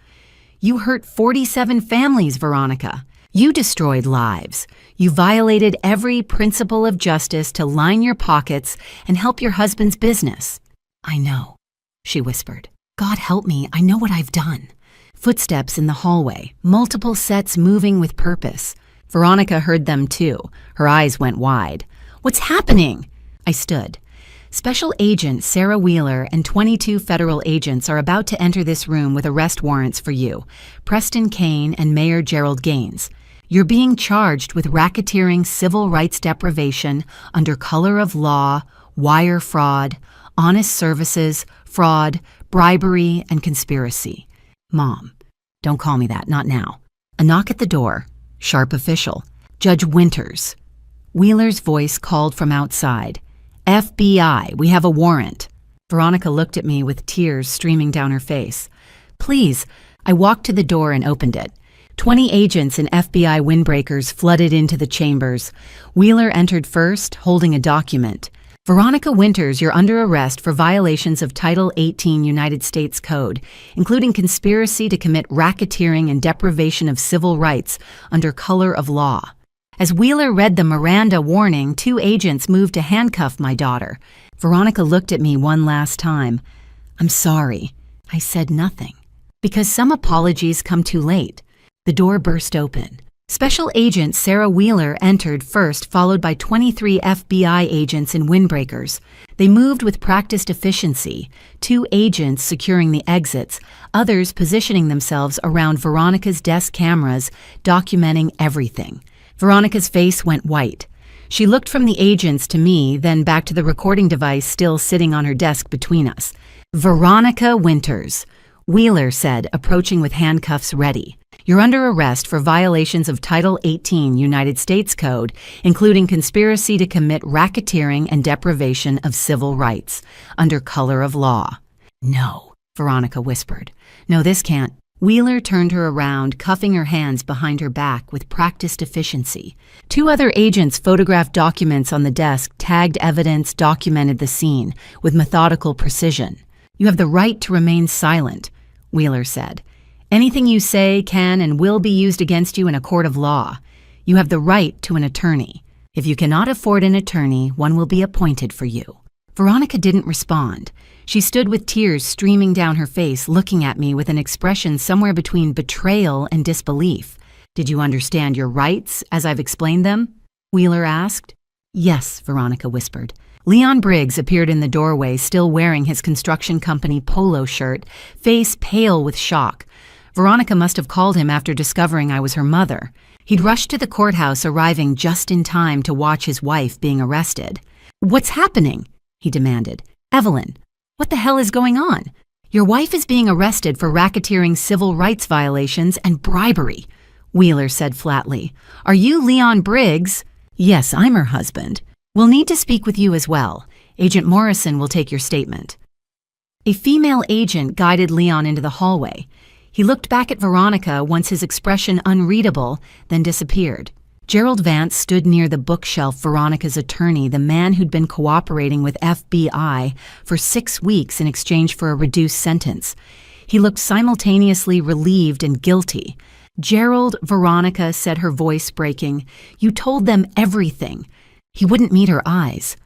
You hurt 47 families, Veronica. You destroyed lives. You violated every principle of justice to line your pockets and help your husband's business. I know, she whispered. God help me, I know what I've done. Footsteps in the hallway, multiple sets moving with purpose. Veronica heard them too. Her eyes went wide. What's happening? I stood. Special Agent Sarah Wheeler and 22 federal agents are about to enter this room with arrest warrants for you, Preston Kane and Mayor Gerald Gaines. You're being charged with racketeering, civil rights deprivation under color of law, wire fraud, honest services, fraud, bribery, and conspiracy. Mom, don't call me that, not now. A knock at the door. Sharp official. Judge Winters. Wheeler's voice called from outside. FBI, we have a warrant. Veronica looked at me with tears streaming down her face. Please. I walked to the door and opened it. 20 agents and FBI windbreakers flooded into the chambers. Wheeler entered first, holding a document. Veronica Winters, you're under arrest for violations of Title 18 United States Code, including conspiracy to commit racketeering and deprivation of civil rights under color of law. As Wheeler read the Miranda warning, 2 agents moved to handcuff my daughter. Veronica looked at me one last time. I'm sorry. I said nothing. Because some apologies come too late. The door burst open. Special Agent Sarah Wheeler entered first, followed by 23 FBI agents in windbreakers. They moved with practiced efficiency, 2 agents securing the exits, others positioning themselves around Veronica's desk cameras, documenting everything. Veronica's face went white. She looked from the agents to me, then back to the recording device still sitting on her desk between us. Veronica Winters, Wheeler said, approaching with handcuffs ready. You're under arrest for violations of Title 18 United States Code, including conspiracy to commit racketeering and deprivation of civil rights, under color of law. No, Veronica whispered. No, this can't. Wheeler turned her around, cuffing her hands behind her back with practiced efficiency. 2 other agents photographed documents on the desk, tagged evidence, documented the scene with methodical precision. You have the right to remain silent, Wheeler said. Anything you say can and will be used against you in a court of law. You have the right to an attorney. If you cannot afford an attorney, one will be appointed for you. Veronica didn't respond. She stood with tears streaming down her face, looking at me with an expression somewhere between betrayal and disbelief. Did you understand your rights as I've explained them? Wheeler asked. Yes, Veronica whispered. Leon Briggs appeared in the doorway, still wearing his construction company polo shirt, face pale with shock. Veronica must have called him after discovering I was her mother. He'd rushed to the courthouse, arriving just in time to watch his wife being arrested. What's happening? He demanded. Evelyn, what the hell is going on? Your wife is being arrested for racketeering, civil rights violations, and bribery, Wheeler said flatly. Are you Leon Briggs? Yes, I'm her husband. We'll need to speak with you as well. Agent Morrison will take your statement. A female agent guided Leon into the hallway. He looked back at Veronica, once his expression unreadable, then disappeared. Gerald Vance stood near the bookshelf, Veronica's attorney, the man who'd been cooperating with FBI for 6 weeks in exchange for a reduced sentence. He looked simultaneously relieved and guilty. Gerald, Veronica said, her voice breaking, you told them everything. He wouldn't meet her eyes.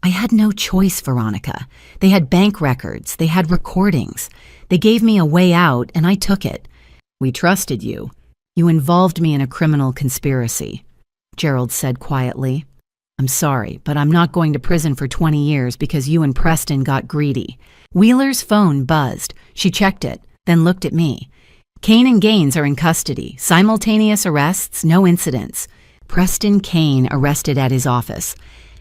I had no choice, Veronica. They had bank records. They had recordings. They gave me a way out, and I took it. We trusted you. You involved me in a criminal conspiracy, Gerald said quietly. I'm sorry, but I'm not going to prison for 20 years because you and Preston got greedy. Wheeler's phone buzzed. She checked it, then looked at me. Kane and Gaines are in custody. Simultaneous arrests, no incidents. Preston Kane arrested at his office.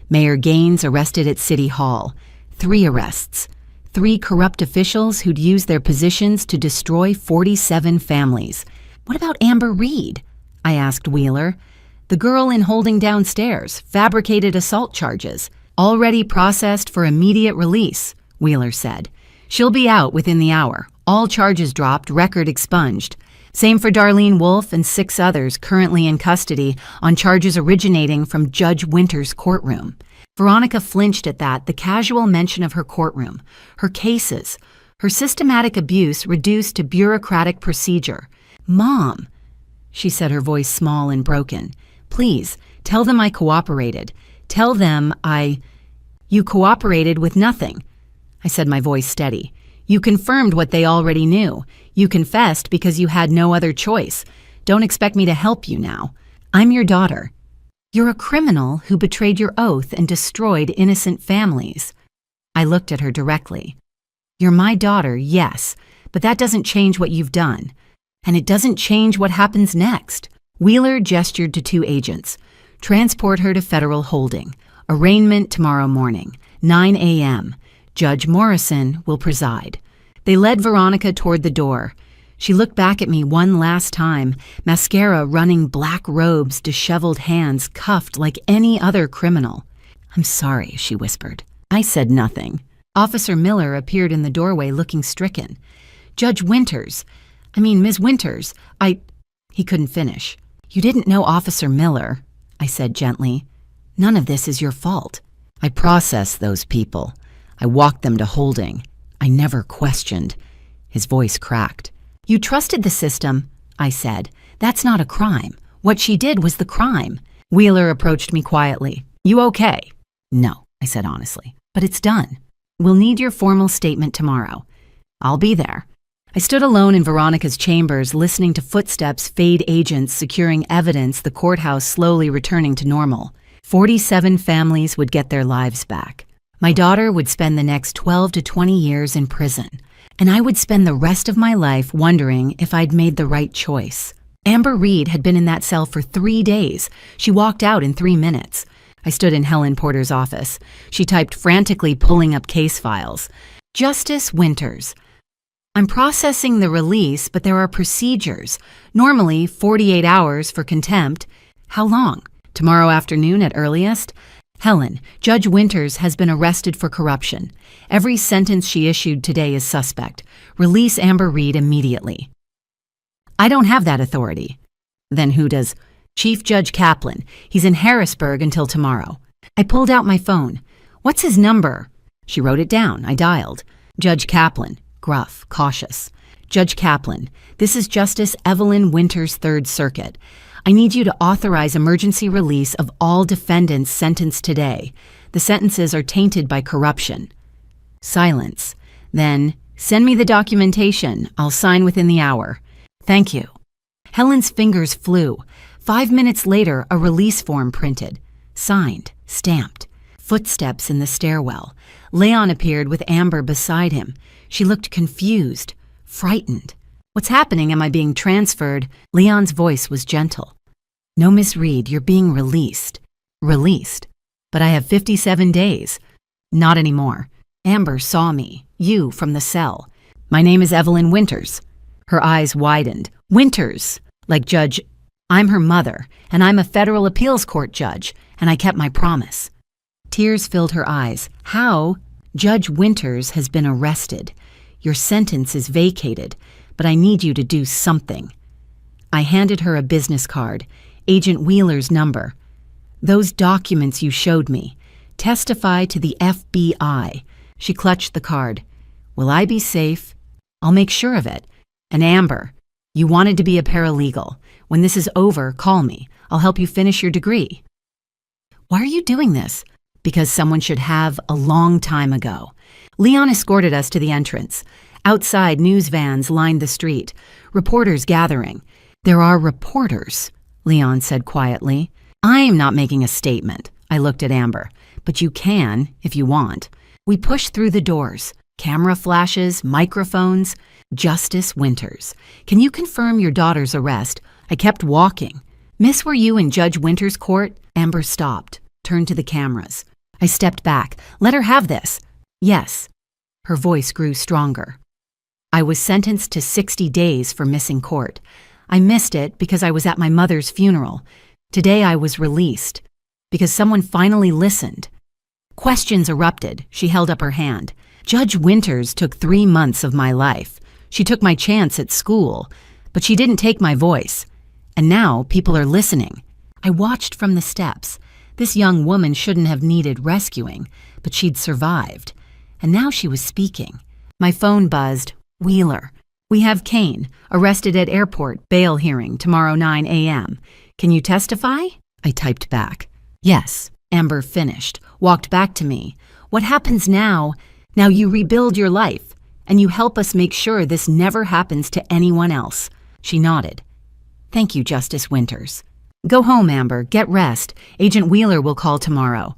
Mayor Gaines arrested at City Hall. 3 arrests. 3 corrupt officials who'd used their positions to destroy 47 families. What about Amber Reed? I asked Wheeler. The girl in holding downstairs, fabricated assault charges. Already processed for immediate release, Wheeler said. She'll be out within the hour. All charges dropped, record expunged. Same for Darlene Wolfe and 6 others currently in custody on charges originating from Judge Winters' courtroom. Veronica flinched at that, the casual mention of her courtroom, her cases, her systematic abuse reduced to bureaucratic procedure. Mom, she said, her voice small and broken. Please, tell them I cooperated. Tell them You cooperated with nothing. I said, my voice steady. You confirmed what they already knew. You confessed because you had no other choice. Don't expect me to help you now. I'm your daughter. You're a criminal who betrayed your oath and destroyed innocent families. I looked at her directly. You're my daughter, yes, but that doesn't change what you've done. And it doesn't change what happens next. Wheeler gestured to 2 agents. Transport her to federal holding. Arraignment tomorrow morning, 9 a.m. Judge Morrison will preside. They led Veronica toward the door. She looked back at me one last time, mascara running, black robes, disheveled hands, cuffed like any other criminal. I'm sorry, she whispered. I said nothing. Officer Miller appeared in the doorway looking stricken. Ms. Winters. He couldn't finish. You didn't know Officer Miller, I said gently. None of this is your fault. I processed those people. I walked them to holding. I never questioned. His voice cracked. You trusted the system, I said. That's not a crime. What she did was the crime. Wheeler approached me quietly. You okay? No, I said honestly. But it's done. We'll need your formal statement tomorrow. I'll be there. I stood alone in Veronica's chambers, listening to footsteps fade agents securing evidence, the courthouse slowly returning to normal. 47 families would get their lives back. My daughter would spend the next 12 to 20 years in prison, and I would spend the rest of my life wondering if I'd made the right choice. Amber Reed had been in that cell for 3 days. She walked out in 3 minutes. I stood in Helen Porter's office. She typed frantically, pulling up case files. Justice Winters. I'm processing the release, but there are procedures. Normally, 48 hours for contempt. How long? Tomorrow afternoon at earliest? Helen, Judge Winters has been arrested for corruption. Every sentence she issued today is suspect. Release Amber Reed immediately. I don't have that authority. Then who does? Chief Judge Kaplan. He's in Harrisburg until tomorrow. I pulled out my phone. What's his number? She wrote it down. I dialed. Judge Kaplan. Gruff, cautious. Judge Kaplan, this is Justice Evelyn Winters, 3rd Circuit. I need you to authorize emergency release of all defendants sentenced today. The sentences are tainted by corruption. Silence. Then, send me the documentation. I'll sign within the hour. Thank you. Helen's fingers flew. 5 minutes later, a release form printed. Signed. Stamped. Footsteps in the stairwell. Leon appeared with Amber beside him. She looked confused, frightened. What's happening? Am I being transferred? Leon's voice was gentle. No, Miss Reed, you're being released. Released? But I have 57 days. Not anymore. Amber saw me, you, from the cell. My name is Evelyn Winters. Her eyes widened. Winters, like Judge. I'm her mother, and I'm a federal appeals court judge, and I kept my promise. Tears filled her eyes. How? Judge Winters has been arrested. Your sentence is vacated, but I need you to do something. I handed her a business card, Agent Wheeler's number. Those documents you showed me. Testify to the FBI. She clutched the card. Will I be safe? I'll make sure of it. And Amber, you wanted to be a paralegal. When this is over, call me. I'll help you finish your degree. Why are you doing this? Because someone should have a long time ago. Leon escorted us to the entrance. Outside, news vans lined the street. Reporters gathering. There are reporters, Leon said quietly. I'm not making a statement. I looked at Amber. But you can, if you want. We pushed through the doors. Camera flashes, microphones. Justice Winters. Can you confirm your daughter's arrest? I kept walking. Miss, were you in Judge Winters' court? Amber stopped, turned to the cameras. I stepped back. Let her have this. Yes. Her voice grew stronger. I was sentenced to 60 days for missing court. I missed it because I was at my mother's funeral. Today I was released because someone finally listened. Questions erupted. She held up her hand. Judge Winters took 3 months of my life. She took my chance at school, but she didn't take my voice. And now people are listening. I watched from the steps. This young woman shouldn't have needed rescuing, but she'd survived. And now she was speaking. My phone buzzed. Wheeler. We have Kane, arrested at airport, bail hearing, tomorrow 9 a.m. Can you testify? I typed back. Yes. Amber finished, walked back to me. What happens now? Now you rebuild your life, and you help us make sure this never happens to anyone else. She nodded. Thank you, Justice Winters. Go home, Amber. Get rest. Agent Wheeler will call tomorrow.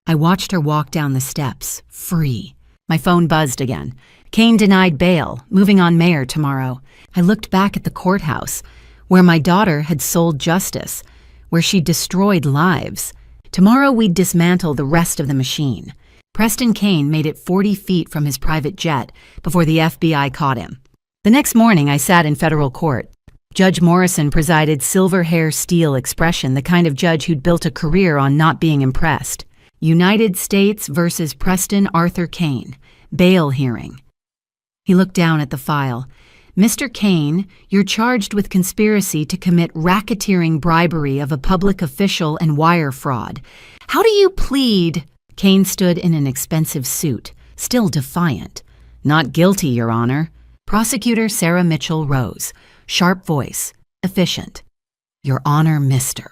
I watched her walk down the steps, free. My phone buzzed again. Kane denied bail, moving on mayor tomorrow. I looked back at the courthouse, where my daughter had sold justice, where she destroyed lives. Tomorrow we'd dismantle the rest of the machine. Preston Kane made it 40 feet from his private jet before the FBI caught him. The next morning I sat in federal court. Judge Morrison presided, silver hair, steel expression, the kind of judge who'd built a career on not being impressed. United States versus Preston Arthur Kane. Bail hearing. He looked down at the file. Mr. Kane, you're charged with conspiracy to commit racketeering, bribery of a public official, and wire fraud. How do you plead? Kane stood in an expensive suit, still defiant. "Not guilty, Your Honor." Prosecutor Sarah Mitchell rose, sharp voice, efficient. "Your Honor, Mr."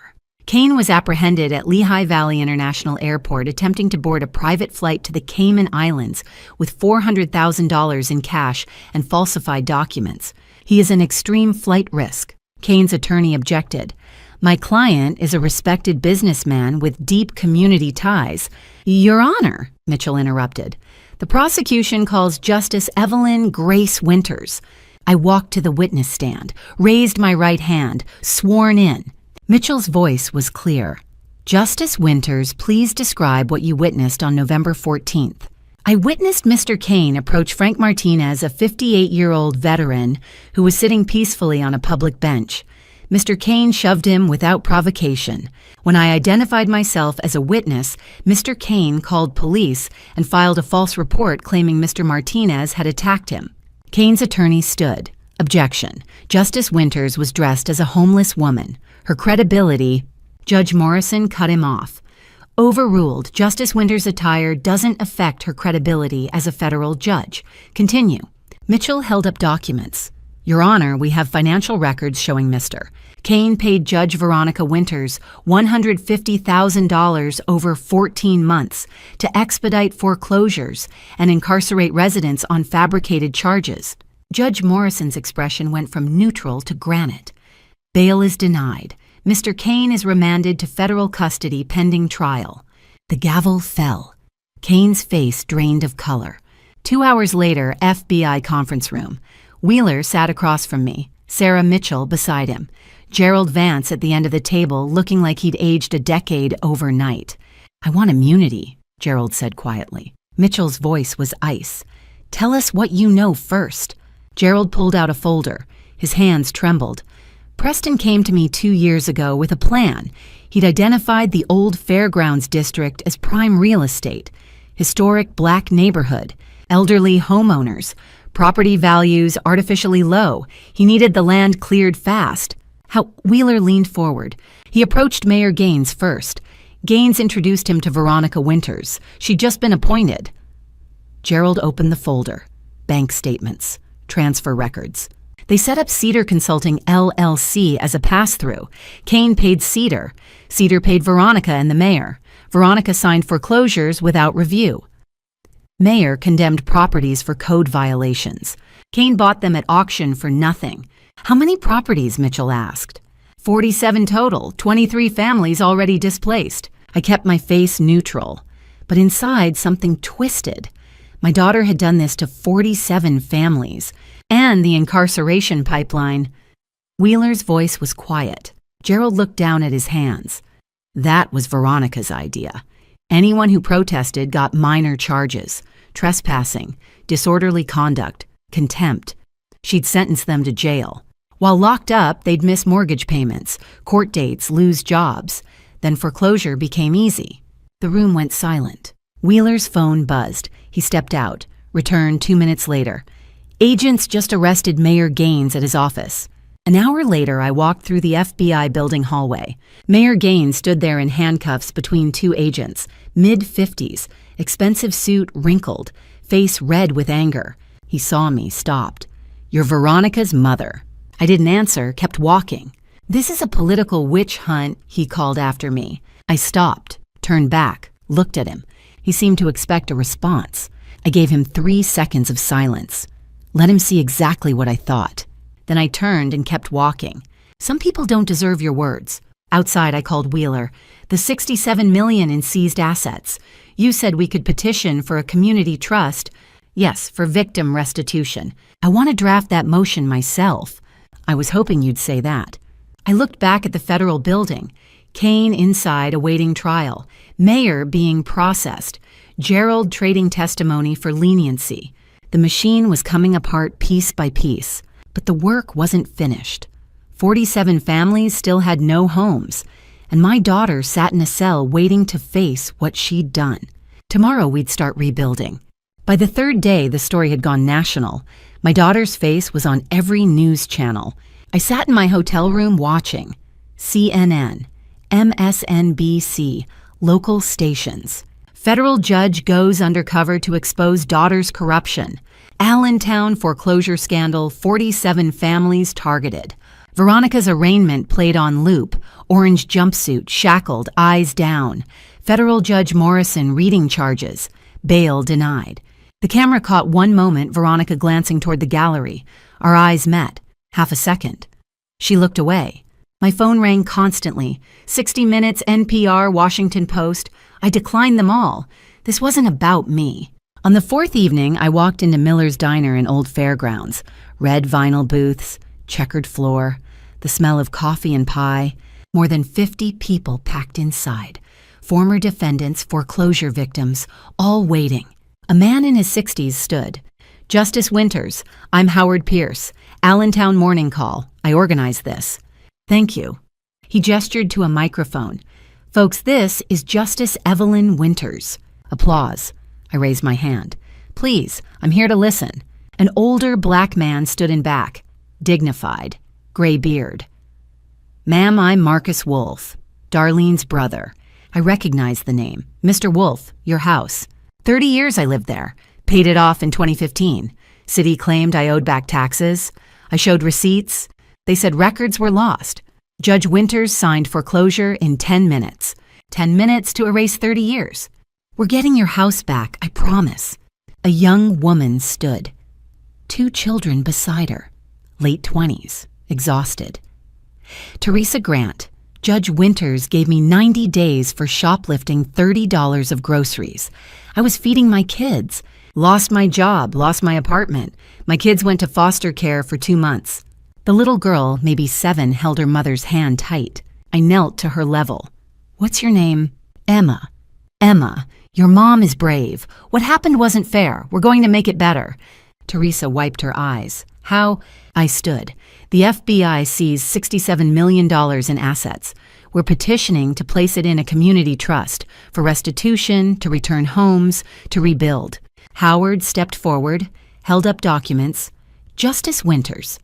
Kane was apprehended at Lehigh Valley International Airport attempting to board a private flight to the Cayman Islands with $400,000 in cash and falsified documents. He is an extreme flight risk. Kane's attorney objected. "My client is a respected businessman with deep community ties." "Your Honor," Mitchell interrupted, "the prosecution calls Justice Evelyn Grace Winters." I walked to the witness stand, raised my right hand, sworn in. Mitchell's voice was clear. "Justice Winters, please describe what you witnessed on November 14th. "I witnessed Mr. Kane approach Frank Martinez, a 58-year-old veteran who was sitting peacefully on a public bench. Mr. Kane shoved him without provocation. When I identified myself as a witness, Mr. Kane called police and filed a false report claiming Mr. Martinez had attacked him." Kane's attorney stood. Objection. Justice Winters was dressed as a homeless woman. Her credibility. Judge Morrison cut him off. Overruled. Justice Winters' attire doesn't affect her credibility as a federal judge. Continue. Mitchell held up documents. "Your Honor, we have financial records showing Mr. Kane paid Judge Veronica Winters $150,000 over 14 months to expedite foreclosures and incarcerate residents on fabricated charges." Judge Morrison's expression went from neutral to granite. "Bail is denied. Mr. Kane is remanded to federal custody pending trial." The gavel fell. Kane's face drained of color. 2 hours later, FBI conference room. Wheeler sat across from me, Sarah Mitchell beside him, Gerald Vance at the end of the table looking like he'd aged a decade overnight. "I want immunity," Gerald said quietly. Mitchell's voice was ice. "Tell us what you know first." Gerald pulled out a folder. His hands trembled. "Preston came to me 2 years ago with a plan. He'd identified the old Fairgrounds district as prime real estate, historic black neighborhood, elderly homeowners, property values artificially low. He needed the land cleared fast." Wheeler leaned forward. He approached Mayor Gaines first. Gaines introduced him to Veronica Winters. She'd just been appointed. Gerald opened the folder. Bank statements. Transfer records. They set up Cedar Consulting LLC as a pass-through. Kane paid Cedar. Cedar paid Veronica and the mayor. Veronica signed foreclosures without review. Mayor condemned properties for code violations. Kane bought them at auction for nothing. "How many properties?" Mitchell asked. 47 total, 23 families already displaced." I kept my face neutral. But inside, something twisted. My daughter had done this to 47 families. And the incarceration pipeline. Wheeler's voice was quiet. Gerald looked down at his hands. "That was Veronica's idea. Anyone who protested got minor charges: trespassing, disorderly conduct, contempt. She'd sentence them to jail. While locked up, they'd miss mortgage payments, court dates, lose jobs. Then foreclosure became easy." The room went silent. Wheeler's phone buzzed. He stepped out, returned 2 minutes later. "Agents just arrested Mayor Gaines at his office." An hour later, I walked through the FBI building hallway. Mayor Gaines stood there in handcuffs between 2 agents, mid-50s, expensive suit wrinkled, face red with anger. He saw me, stopped. "You're Veronica's mother." I didn't answer, kept walking. "This is a political witch hunt," he called after me. I stopped, turned back, looked at him. He seemed to expect a response. I gave him 3 seconds of silence. Let him see exactly what I thought. Then I turned and kept walking. "Some people don't deserve your words." Outside, I called Wheeler. "The $67 million in seized assets. You said we could petition for a community trust." "Yes, for victim restitution. I want to draft that motion myself." "I was hoping you'd say that." I looked back at the federal building. Kane inside awaiting trial. Mayor being processed. Gerald trading testimony for leniency. The machine was coming apart piece by piece. But the work wasn't finished. 47 families still had no homes. And my daughter sat in a cell waiting to face what she'd done. Tomorrow we'd start rebuilding. By the 3rd day, the story had gone national. My daughter's face was on every news channel. I sat in my hotel room watching. CNN, MSNBC, local stations. Federal judge goes undercover to expose daughter's corruption. Allentown foreclosure scandal, 47 families targeted. Veronica's arraignment played on loop. Orange jumpsuit, shackled, eyes down. Federal Judge Morrison reading charges. Bail denied. The camera caught one moment Veronica glancing toward the gallery. Our eyes met. Half a second. She looked away. My phone rang constantly. 60 Minutes, NPR, Washington Post. I declined them all. This wasn't about me. On the fourth evening, I walked into Miller's Diner in Old Fairgrounds. Red vinyl booths, checkered floor, the smell of coffee and pie. More than 50 people packed inside. Former defendants, foreclosure victims, all waiting. A man in his 60s stood. Justice Winters, I'm Howard Pierce. Allentown Morning Call. I organized this. Thank you. He gestured to a microphone. Folks, this is Justice Evelyn Winters. Applause. I raised my hand. Please, I'm here to listen. An older black man stood in back, dignified, gray beard. Ma'am, I'm Marcus Wolf, Darlene's brother. I recognized the name. Mr. Wolf, your house. 30 years I lived there. Paid it off in 2015. City claimed I owed back taxes. I showed receipts. They said records were lost. Judge Winters signed foreclosure in 10 minutes. 10 minutes to erase 30 years. We're getting your house back, I promise. A young woman stood. 2 children beside her. Late 20s, exhausted. Teresa Grant, Judge Winters gave me 90 days for shoplifting $30 of groceries. I was feeding my kids. Lost my job, lost my apartment. My kids went to foster care for 2 months. The little girl, maybe 7, held her mother's hand tight. I knelt to her level. What's your name? Emma. Emma, your mom is brave. What happened wasn't fair. We're going to make it better. Teresa wiped her eyes. How? I stood. The FBI seized $67 million in assets. We're petitioning to place it in a community trust for restitution, to return homes, to rebuild. Howard stepped forward, held up documents. Justice Winters.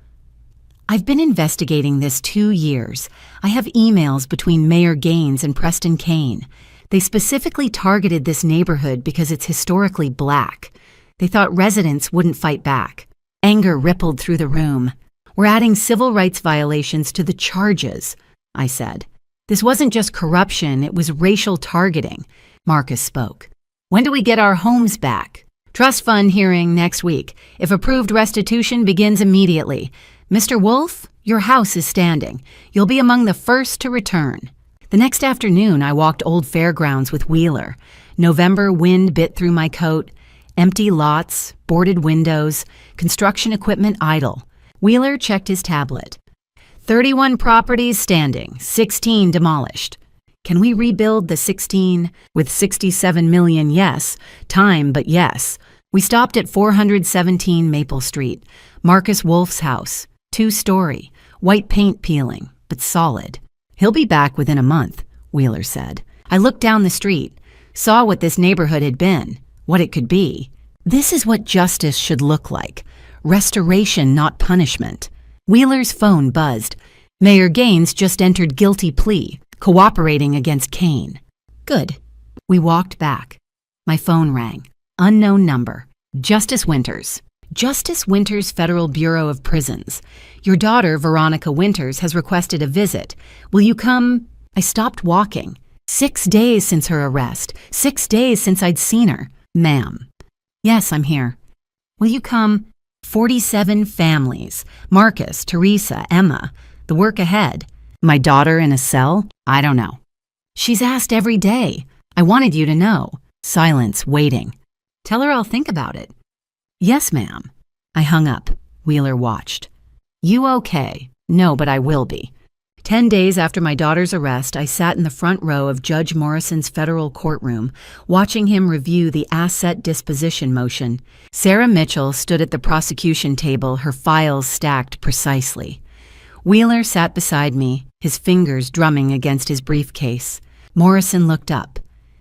I've been investigating this 2 years. I have emails between Mayor Gaines and Preston Kane. They specifically targeted this neighborhood because it's historically black. They thought residents wouldn't fight back. Anger rippled through the room. We're adding civil rights violations to the charges, I said. This wasn't just corruption, it was racial targeting. Marcus spoke. When do we get our homes back? Trust fund hearing next week. If approved, restitution begins immediately. Mr. Wolf, your house is standing. You'll be among the first to return. The next afternoon, I walked Old Fairgrounds with Wheeler. November wind bit through my coat. Empty lots, boarded windows, construction equipment idle. Wheeler checked his tablet. 31 properties standing, 16 demolished. Can we rebuild the 16 with $67 million? Yes. Time, but yes. We stopped at 417 Maple Street. Marcus Wolf's house. 2-story. White paint peeling, but solid. He'll be back within a month, Wheeler said. I looked down the street, saw what this neighborhood had been, what it could be. This is what justice should look like. Restoration, not punishment. Wheeler's phone buzzed. Mayor Gaines just entered guilty plea, cooperating against Kane. Good. We walked back. My phone rang. Unknown number. Justice Winters. Justice Winters, Federal Bureau of Prisons. Your daughter, Veronica Winters, has requested a visit. Will you come? I stopped walking. 6 days since her arrest. 6 days since I'd seen her. Ma'am. Yes, I'm here. Will you come? 47 families. Marcus, Teresa, Emma. The work ahead. My daughter in a cell? I don't know. She's asked every day. I wanted you to know. Silence, waiting. Tell her I'll think about it. Yes, ma'am. I hung up. Wheeler watched. You okay? No, but I will be. 10 days after my daughter's arrest, I sat in the front row of Judge Morrison's federal courtroom, watching him review the asset disposition motion. Sarah Mitchell stood at the prosecution table, her files stacked precisely. Wheeler sat beside me, his fingers drumming against his briefcase. Morrison looked up.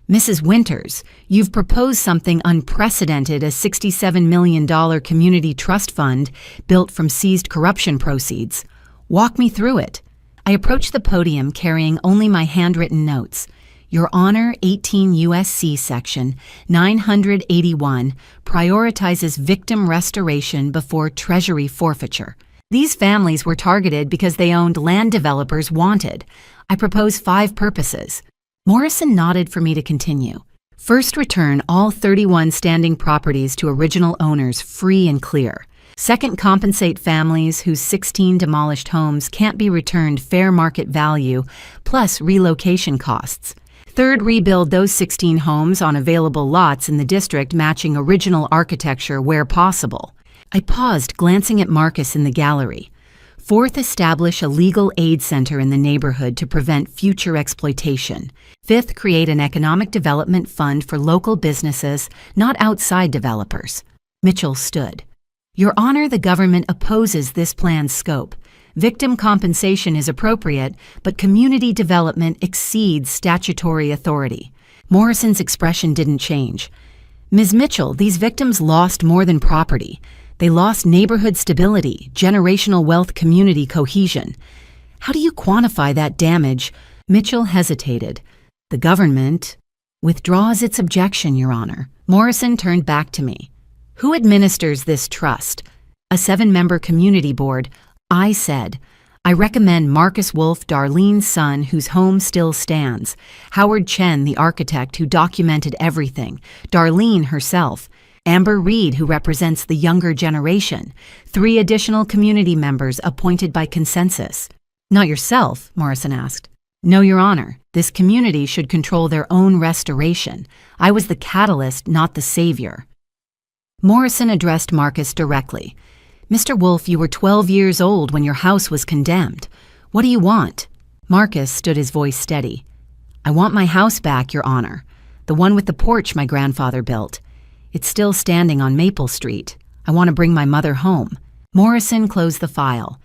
Mrs. Winters, you've proposed something unprecedented, a $67 million community trust fund built from seized corruption proceeds. Walk me through it. I approached the podium carrying only my handwritten notes. Your Honor, 18 U.S.C. Section 981 prioritizes victim restoration before treasury forfeiture. These families were targeted because they owned land developers wanted. I propose 5 purposes. Morrison nodded for me to continue. First, return all 31 standing properties to original owners free and clear. Second, compensate families whose 16 demolished homes can't be returned fair market value plus relocation costs. Third, rebuild those 16 homes on available lots in the district matching original architecture where possible. I paused, glancing at Marcus in the gallery. Fourth, establish a legal aid center in the neighborhood to prevent future exploitation. Fifth, create an economic development fund for local businesses, not outside developers. Mitchell stood. Your Honor, the government opposes this plan's scope. Victim compensation is appropriate, but community development exceeds statutory authority. Morrison's expression didn't change. Ms. Mitchell, these victims lost more than property. They lost neighborhood stability, generational wealth, community cohesion. How do you quantify that damage? Mitchell hesitated. The government withdraws its objection, Your Honor. Morrison turned back to me. Who administers this trust? A 7-member community board. I said, I recommend Marcus Wolf, Darlene's son, whose home still stands, Howard Chen, the architect who documented everything, Darlene herself, Amber Reed, who represents the younger generation, 3 additional community members appointed by consensus. Not yourself, Morrison asked. No, Your Honor. This community should control their own restoration. I was the catalyst, not the savior. Morrison addressed Marcus directly. Mr. Wolf, you were 12 years old when your house was condemned. What do you want? Marcus stood, his voice steady. I want my house back, Your Honor. The one with the porch my grandfather built. It's still standing on Maple Street. I want to bring my mother home. Morrison closed the file.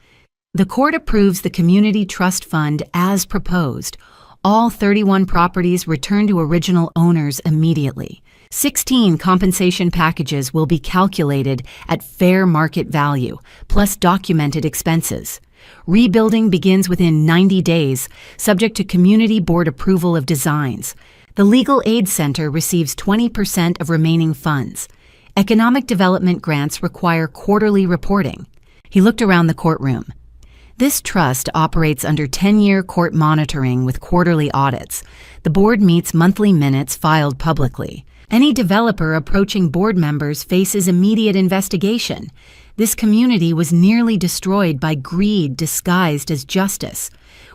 The court approves the Community Trust Fund as proposed. All 31 properties return to original owners immediately. 16 compensation packages will be calculated at fair market value, plus documented expenses. Rebuilding begins within 90 days, subject to community board approval of designs. The Legal Aid Center receives 20% of remaining funds. Economic development grants require quarterly reporting. He looked around the courtroom. This trust operates under 10-year court monitoring with quarterly audits. The board meets monthly minutes filed publicly. Any developer approaching board members faces immediate investigation. This community was nearly destroyed by greed disguised as justice.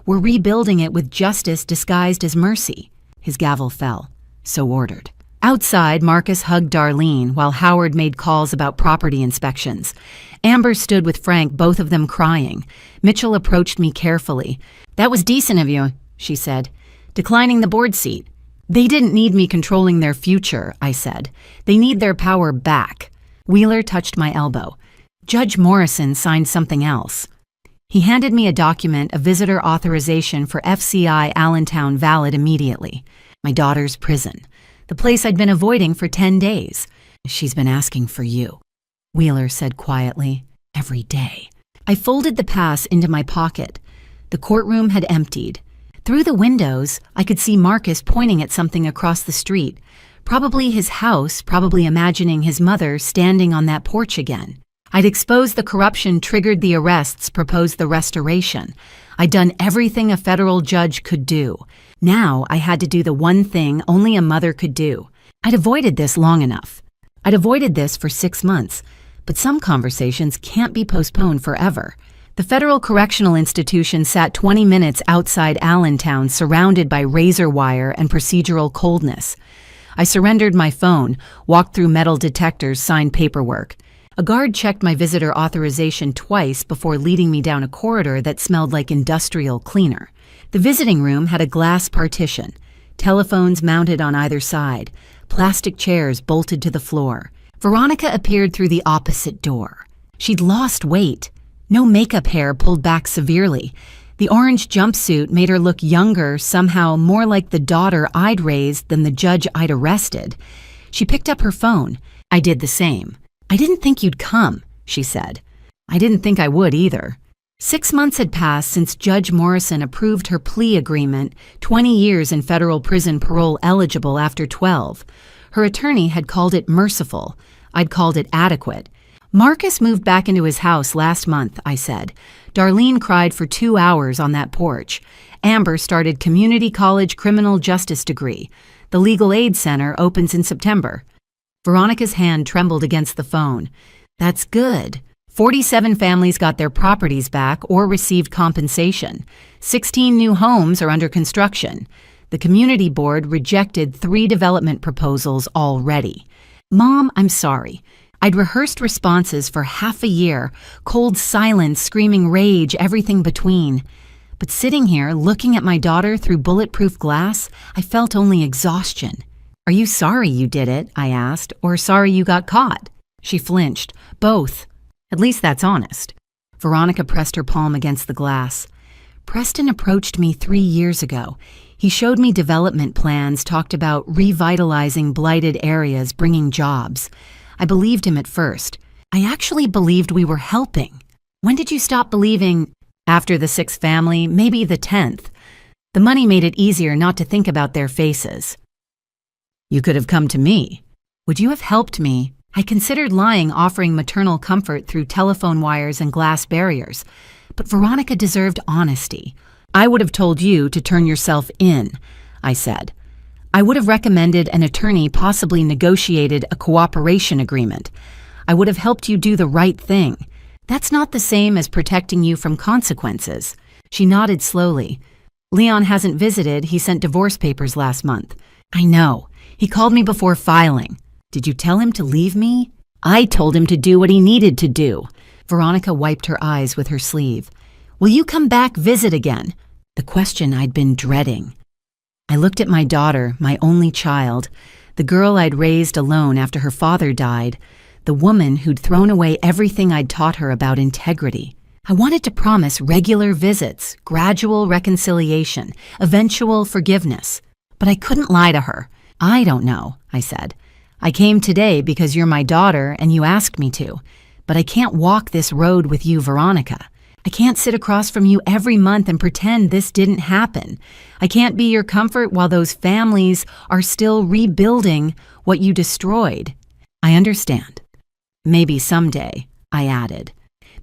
We're rebuilding it with justice disguised as mercy. His gavel fell. So ordered. Outside, Marcus hugged Darlene while Howard made calls about property inspections. Amber stood with Frank, both of them crying. Mitchell approached me carefully. That was decent of you, she said, declining the board seat. They didn't need me controlling their future, I said. They need their power back. Wheeler touched my elbow. Judge Morrison signed something else. He handed me a document, a visitor authorization for FCI Allentown valid immediately. My daughter's prison. The place I'd been avoiding for 10 days. She's been asking for you, Wheeler said quietly. Every day. I folded the pass into my pocket. The courtroom had emptied. Through the windows, I could see Marcus pointing at something across the street. Probably his house, probably imagining his mother standing on that porch again. I'd exposed the corruption, triggered the arrests, proposed the restoration. I'd done everything a federal judge could do. Now I had to do the one thing only a mother could do. I'd avoided this long enough. I'd avoided this for 6 months, but some conversations can't be postponed forever. The Federal Correctional Institution sat 20 minutes outside Allentown, surrounded by razor wire and procedural coldness. I surrendered my phone, walked through metal detectors, signed paperwork. A guard checked my visitor authorization twice before leading me down a corridor that smelled like industrial cleaner. The visiting room had a glass partition, telephones mounted on either side, plastic chairs bolted to the floor. Veronica appeared through the opposite door. She'd lost weight. No makeup hair pulled back severely. The orange jumpsuit made her look younger, somehow more like the daughter I'd raised than the judge I'd arrested. She picked up her phone. I did the same. I didn't think you'd come, she said. I didn't think I would either. 6 months had passed since Judge Morrison approved her plea agreement, 20 years in federal prison parole eligible after 12. Her attorney had called it merciful. I'd called it adequate. Marcus moved back into his house last month, I said. Darlene cried for 2 hours on that porch. Amber started community college criminal justice degree. The Legal Aid Center opens in September. Veronica's hand trembled against the phone. That's good. 47 families got their properties back or received compensation. 16 new homes are under construction. The community board rejected 3 development proposals already. Mom, I'm sorry. I'd rehearsed responses for half a year, cold silence, screaming rage, everything between. But sitting here, looking at my daughter through bulletproof glass, I felt only exhaustion. Are you sorry you did it? I asked, or sorry you got caught? She flinched. Both. At least that's honest. Veronica pressed her palm against the glass. Preston approached me 3 years ago. He showed me development plans, talked about revitalizing blighted areas, bringing jobs. I believed him at first. I actually believed we were helping. When did you stop believing? After the 6th family, maybe the 10th. The money made it easier not to think about their faces. You could have come to me. Would you have helped me? I considered lying, offering maternal comfort through telephone wires and glass barriers. But Veronica deserved honesty. I would have told you to turn yourself in, I said. I would have recommended an attorney, possibly negotiated a cooperation agreement. I would have helped you do the right thing. That's not the same as protecting you from consequences. She nodded slowly. Leon hasn't visited. He sent divorce papers last month. I know. He called me before filing. Did you tell him to leave me? I told him to do what he needed to do. Veronica wiped her eyes with her sleeve. Will you come back, visit again? The question I'd been dreading. I looked at my daughter, my only child, the girl I'd raised alone after her father died, the woman who'd thrown away everything I'd taught her about integrity. I wanted to promise regular visits, gradual reconciliation, eventual forgiveness. But I couldn't lie to her. I don't know, I said. I came today because you're my daughter and you asked me to. But I can't walk this road with you, Veronica. I can't sit across from you every month and pretend this didn't happen. I can't be your comfort while those families are still rebuilding what you destroyed. I understand. Maybe someday, I added.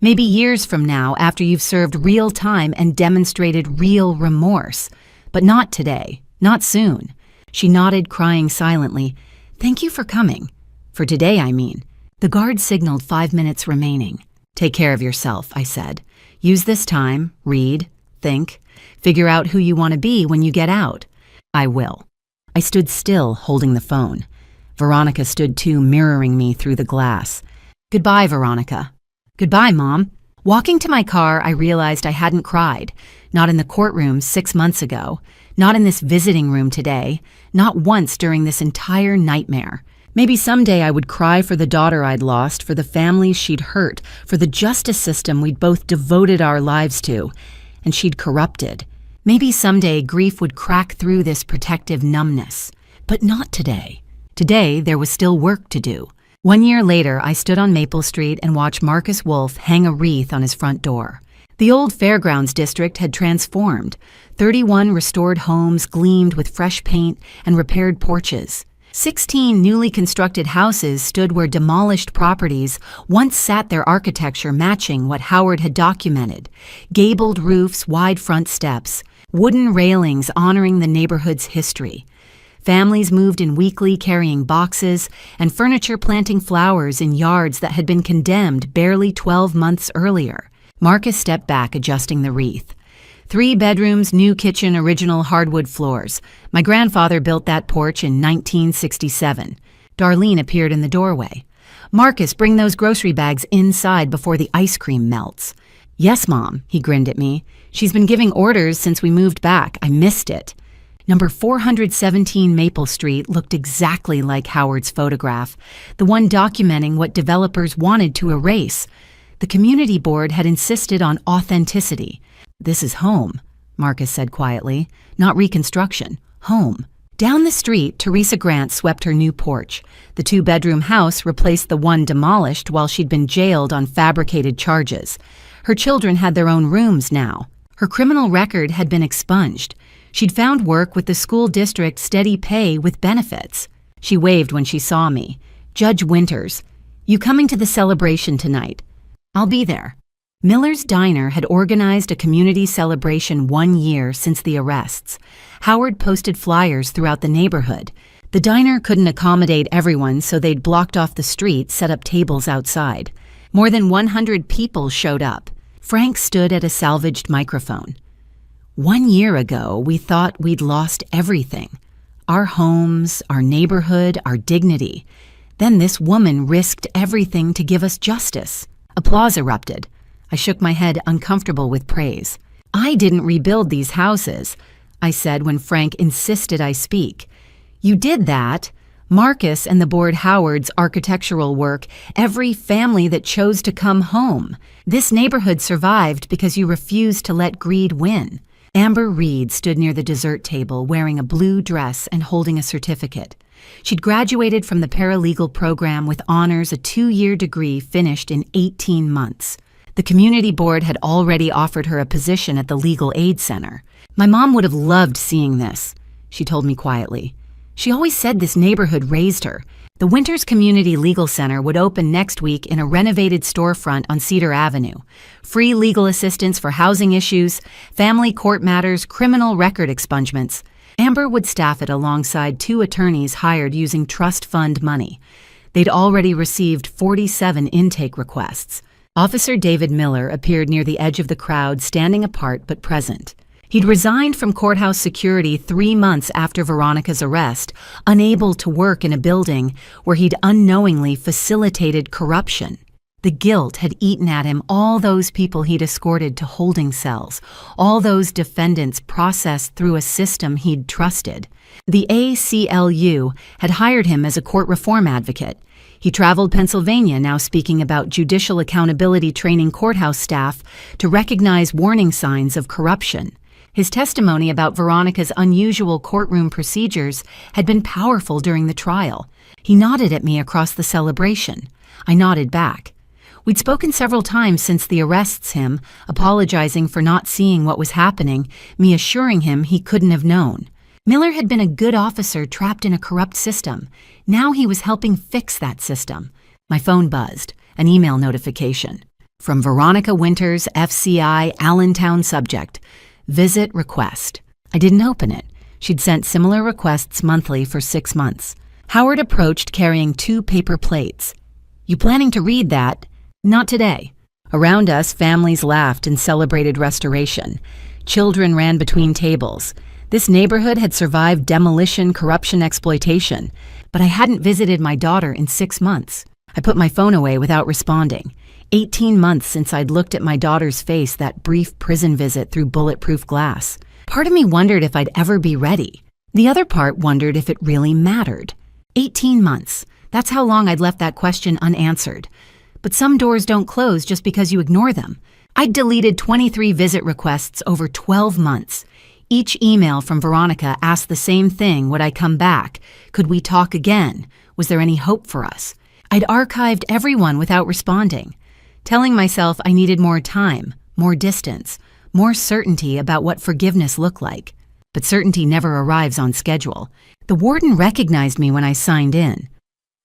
Maybe years from now after you've served real time and demonstrated real remorse. But not today, not soon. She nodded, crying silently. Thank you for coming. For today, I mean. The guard signaled 5 minutes remaining. Take care of yourself, I said. Use this time, read, think, figure out who you want to be when you get out. I will. I stood still, holding the phone. Veronica stood too, mirroring me through the glass. Goodbye, Veronica. Goodbye, Mom. Walking to my car, I realized I hadn't cried. Not in the courtroom 6 months ago. Not in this visiting room today. Not once during this entire nightmare. Maybe someday I would cry for the daughter I'd lost, for the families she'd hurt, for the justice system we'd both devoted our lives to, and she'd corrupted. Maybe someday grief would crack through this protective numbness. But not today. Today, there was still work to do. 1 year later, I stood on Maple Street and watched Marcus Wolf hang a wreath on his front door. The old Fairgrounds district had transformed. 31 restored homes gleamed with fresh paint and repaired porches. 16 newly constructed houses stood where demolished properties once sat, their architecture matching what Howard had documented. Gabled roofs, wide front steps, wooden railings honoring the neighborhood's history. Families moved in weekly, carrying boxes, and furniture planting flowers in yards that had been condemned barely 12 months earlier. Marcus stepped back, adjusting the wreath. 3 bedrooms, new kitchen, original hardwood floors. My grandfather built that porch in 1967. Darlene appeared in the doorway. Marcus, bring those grocery bags inside before the ice cream melts. Yes, Mom, he grinned at me. She's been giving orders since we moved back. I missed it. Number 417 Maple Street looked exactly like Howard's photograph, the one documenting what developers wanted to erase. The community board had insisted on authenticity. This is home, Marcus said quietly. Not reconstruction. Home. Down the street, Teresa Grant swept her new porch. The 2-bedroom house replaced the one demolished while she'd been jailed on fabricated charges. Her children had their own rooms now. Her criminal record had been expunged. She'd found work with the school district steady pay with benefits. She waved when she saw me. "Judge Winters, you coming to the celebration tonight?" "I'll be there." Miller's Diner had organized a community celebration 1 year since the arrests. Howard posted flyers throughout the neighborhood. The diner couldn't accommodate everyone, so they'd blocked off the street, set up tables outside. More than 100 people showed up. Frank stood at a salvaged microphone. "1 year ago, we thought we'd lost everything. Our homes, our neighborhood, our dignity. Then this woman risked everything to give us justice." Applause erupted. I shook my head, uncomfortable with praise. "I didn't rebuild these houses," I said when Frank insisted I speak. "You did that. Marcus and the board Howard's architectural work, every family that chose to come home. This neighborhood survived because you refused to let greed win." Amber Reed stood near the dessert table wearing a blue dress and holding a certificate. She'd graduated from the paralegal program with honors, a 2-year degree finished in 18 months. The community board had already offered her a position at the Legal Aid Center. "My mom would have loved seeing this," she told me quietly. "She always said this neighborhood raised her." The Winters Community Legal Center would open next week in a renovated storefront on Cedar Avenue. Free legal assistance for housing issues, family court matters, criminal record expungements. Amber would staff it alongside 2 attorneys hired using trust fund money. They'd already received 47 intake requests. Officer David Miller appeared near the edge of the crowd, standing apart but present. He'd resigned from courthouse security 3 months after Veronica's arrest, unable to work in a building where he'd unknowingly facilitated corruption. The guilt had eaten at him all those people he'd escorted to holding cells, all those defendants processed through a system he'd trusted. The ACLU had hired him as a court reform advocate. He traveled Pennsylvania, now speaking about judicial accountability, training courthouse staff to recognize warning signs of corruption. His testimony about Veronica's unusual courtroom procedures had been powerful during the trial. He nodded at me across the celebration. I nodded back. We'd spoken several times since the arrests, him apologizing for not seeing what was happening, me assuring him he couldn't have known. Miller had been a good officer trapped in a corrupt system. Now he was helping fix that system. My phone buzzed, an email notification. From Veronica Winters, FCI, Allentown subject. Visit request. I didn't open it. She'd sent similar requests monthly for 6 months. Howard approached carrying 2 paper plates. "You planning to read that?" "Not today." Around us, families laughed and celebrated restoration. Children ran between tables. This neighborhood had survived demolition, corruption, exploitation, but I hadn't visited my daughter in 6 months. I put my phone away without responding. 18 months since I'd looked at my daughter's face that brief prison visit through bulletproof glass. Part of me wondered if I'd ever be ready. The other part wondered if it really mattered. 18 months. That's how long I'd left that question unanswered. But some doors don't close just because you ignore them. I'd deleted 23 visit requests over 12 months. Each email from Veronica asked the same thing: would I come back? Could we talk again? Was there any hope for us? I'd archived everyone without responding, telling myself I needed more time, more distance, more certainty about what forgiveness looked like. But certainty never arrives on schedule. The warden recognized me when I signed in.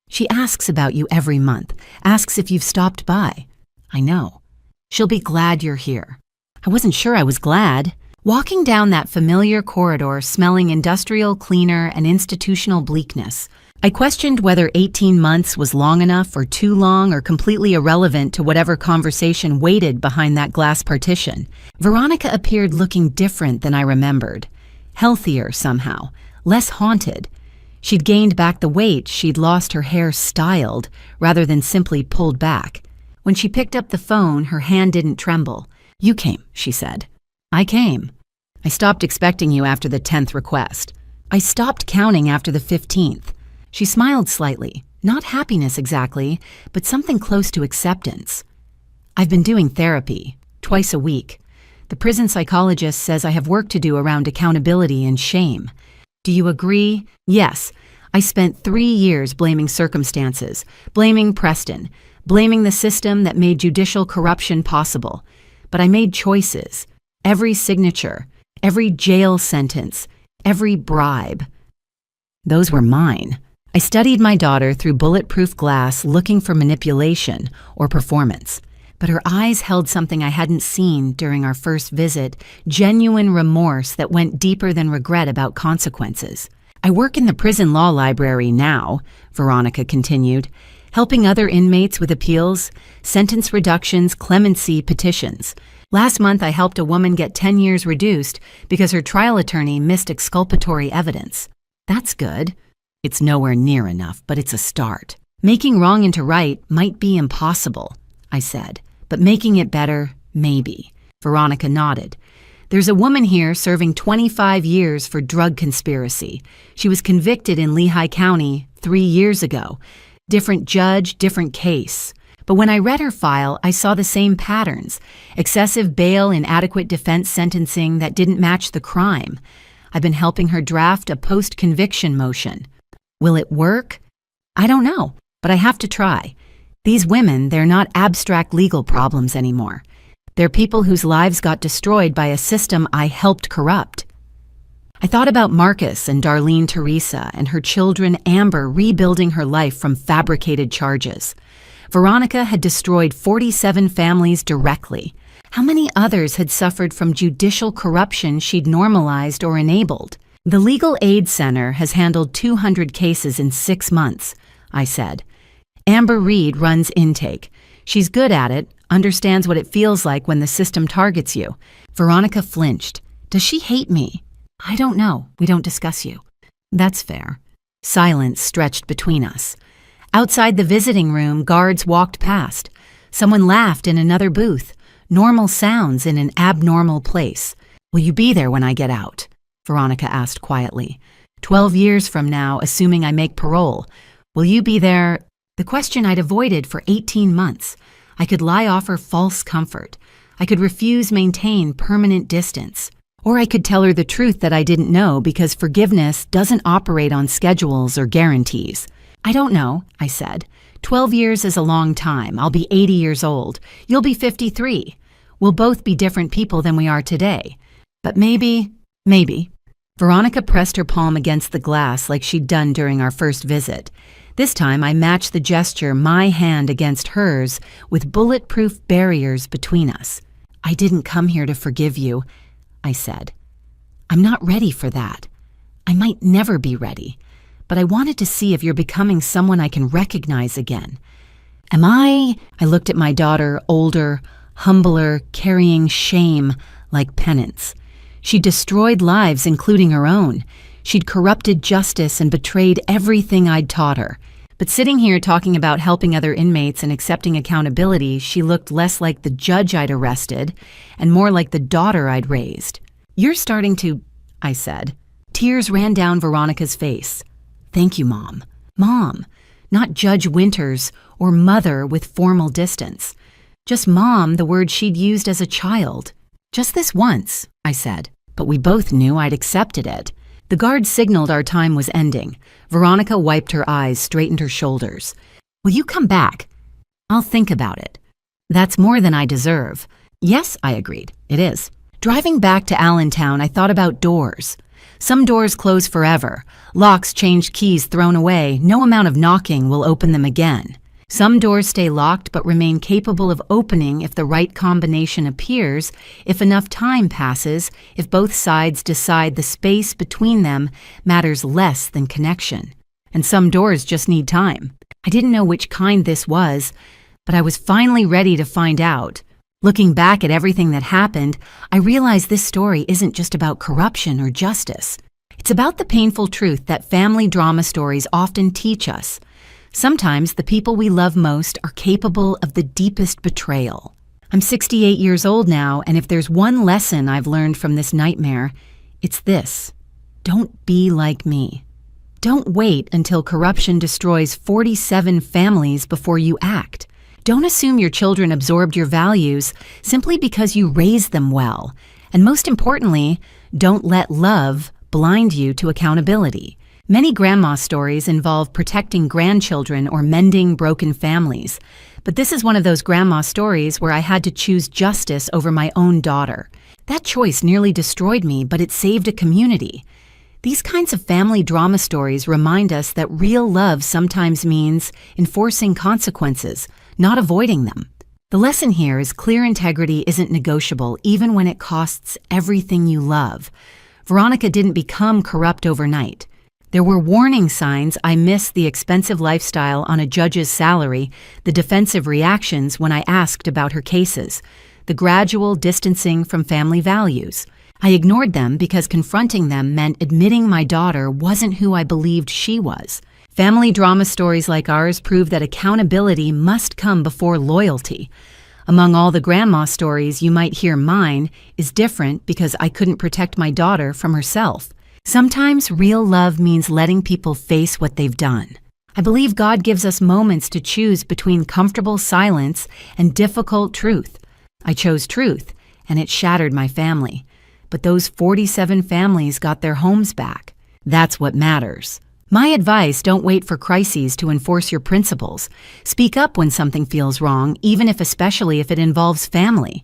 "She asks about you every month, asks if you've stopped by." I know. "She'll be glad you're here." I wasn't sure I was glad. Walking down that familiar corridor, smelling industrial cleaner and institutional bleakness, I questioned whether 18 months was long enough or too long or completely irrelevant to whatever conversation waited behind that glass partition. Veronica appeared looking different than I remembered. Healthier somehow, less haunted. She'd gained back the weight, she'd lost her hair styled rather than simply pulled back. When she picked up the phone, her hand didn't tremble. "You came," she said. "I came. I stopped expecting you after the 10th request. I stopped counting after the 15th. She smiled slightly, not happiness exactly, but something close to acceptance. "I've been doing therapy, twice a week. The prison psychologist says I have work to do around accountability and shame. Do you agree?" "Yes. I spent 3 years blaming circumstances, blaming Preston, blaming the system that made judicial corruption possible. but I made choices. Every signature, every jail sentence, every bribe. Those were mine. I studied my daughter through bulletproof glass looking for manipulation or performance. But her eyes held something I hadn't seen during our first visit, genuine remorse that went deeper than regret about consequences. I work in the prison law library now, Veronica continued, helping other inmates with appeals, sentence reductions, clemency petitions. Last month, I helped a woman get 10 years reduced because her trial attorney missed exculpatory evidence. That's good. It's nowhere near enough, but it's a start. Making wrong into right might be impossible, I said, but making it better, maybe. Veronica nodded. There's a woman here serving 25 years for drug conspiracy. She was convicted in Lehigh County 3 years ago. Different judge, different case. But when I read her file, I saw the same patterns. Excessive bail, inadequate defense sentencing that didn't match the crime. I've been helping her draft a post-conviction motion. Will it work? I don't know, but I have to try. These women, they're not abstract legal problems anymore. They're people whose lives got destroyed by a system I helped corrupt. I thought about Marcus and Darlene Teresa and her children Amber rebuilding her life from fabricated charges. Veronica had destroyed 47 families directly. How many others had suffered from judicial corruption she'd normalized or enabled? The Legal Aid Center has handled 200 cases in 6 months, I said. Amber Reed runs intake. She's good at it, understands what it feels like when the system targets you. Veronica flinched. Does she hate me? I don't know. We don't discuss you. That's fair. Silence stretched between us. Outside the visiting room, guards walked past. Someone laughed in another booth. Normal sounds in an abnormal place. Will you be there when I get out? Veronica asked quietly. 12 years from now, assuming I make parole. Will you be there? The question I'd avoided for 18 months. I could lie offer false comfort. I could refuse maintain permanent distance. Or I could tell her the truth that I didn't know because forgiveness doesn't operate on schedules or guarantees. I don't know, I said. 12 years is a long time. I'll be 80 years old. You'll be 53. We'll both be different people than we are today. But maybe. Veronica pressed her palm against the glass like she'd done during our first visit. This time I matched the gesture, my hand against hers, with bulletproof barriers between us. I didn't come here to forgive you, I said. I'm not ready for that. I might never be ready, but I wanted to see if you're becoming someone I can recognize again. Am I? I looked at my daughter, older, humbler, carrying shame like penance. She destroyed lives, including her own. She'd corrupted justice and betrayed everything I'd taught her. But sitting here talking about helping other inmates and accepting accountability, she looked less like the judge I'd arrested and more like the daughter I'd raised. You're starting to, I said. Tears ran down Veronica's face. Thank you, Mom. Mom, not Judge Winters or mother with formal distance. Just Mom, the word she'd used as a child. Just this once, I said, but we both knew I'd accepted it. The guard signaled our time was ending. Veronica wiped her eyes, straightened her shoulders. Will you come back? I'll think about it. That's more than I deserve. Yes, I agreed. It is. Driving back to Allentown, I thought about doors. Some doors close forever. Locks changed, keys thrown away. No amount of knocking will open them again. Some doors stay locked but remain capable of opening if the right combination appears, if enough time passes, if both sides decide the space between them matters less than connection. And some doors just need time. I didn't know which kind this was, but I was finally ready to find out. Looking back at everything that happened, I realized this story isn't just about corruption or justice. It's about the painful truth that family drama stories often teach us. Sometimes the people we love most are capable of the deepest betrayal. I'm 68 years old now, and if there's one lesson I've learned from this nightmare, it's this. Don't be like me. Don't wait until corruption destroys 47 families before you act. Don't assume your children absorbed your values simply because you raised them well. And most importantly, don't let love blind you to accountability. Many grandma stories involve protecting grandchildren or mending broken families, but this is one of those grandma stories where I had to choose justice over my own daughter. That choice nearly destroyed me, but it saved a community. These kinds of family drama stories remind us that real love sometimes means enforcing consequences, not avoiding them. The lesson here is clear integrity isn't negotiable even when it costs everything you love. Veronica didn't become corrupt overnight. There were warning signs. I missed the expensive lifestyle on a judge's salary, the defensive reactions when I asked about her cases, the gradual distancing from family values. I ignored them because confronting them meant admitting my daughter wasn't who I believed she was. Family drama stories like ours prove that accountability must come before loyalty. Among all the grandma stories, you might hear mine is different because I couldn't protect my daughter from herself. Sometimes real love means letting people face what they've done. I believe God gives us moments to choose between comfortable silence and difficult truth. I chose truth, and it shattered my family. But those 47 families got their homes back. That's what matters. My advice: don't wait for crises to enforce your principles. Speak up when something feels wrong, especially if it involves family.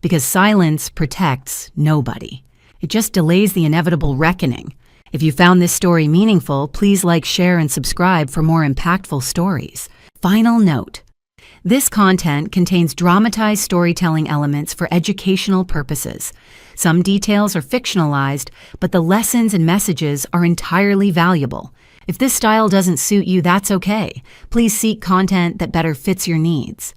Because silence protects nobody. It just delays the inevitable reckoning. If you found this story meaningful, please like, share, and subscribe for more impactful stories. Final note: this content contains dramatized storytelling elements for educational purposes. Some details are fictionalized, but the lessons and messages are entirely valuable. If this style doesn't suit you, that's okay. Please seek content that better fits your needs.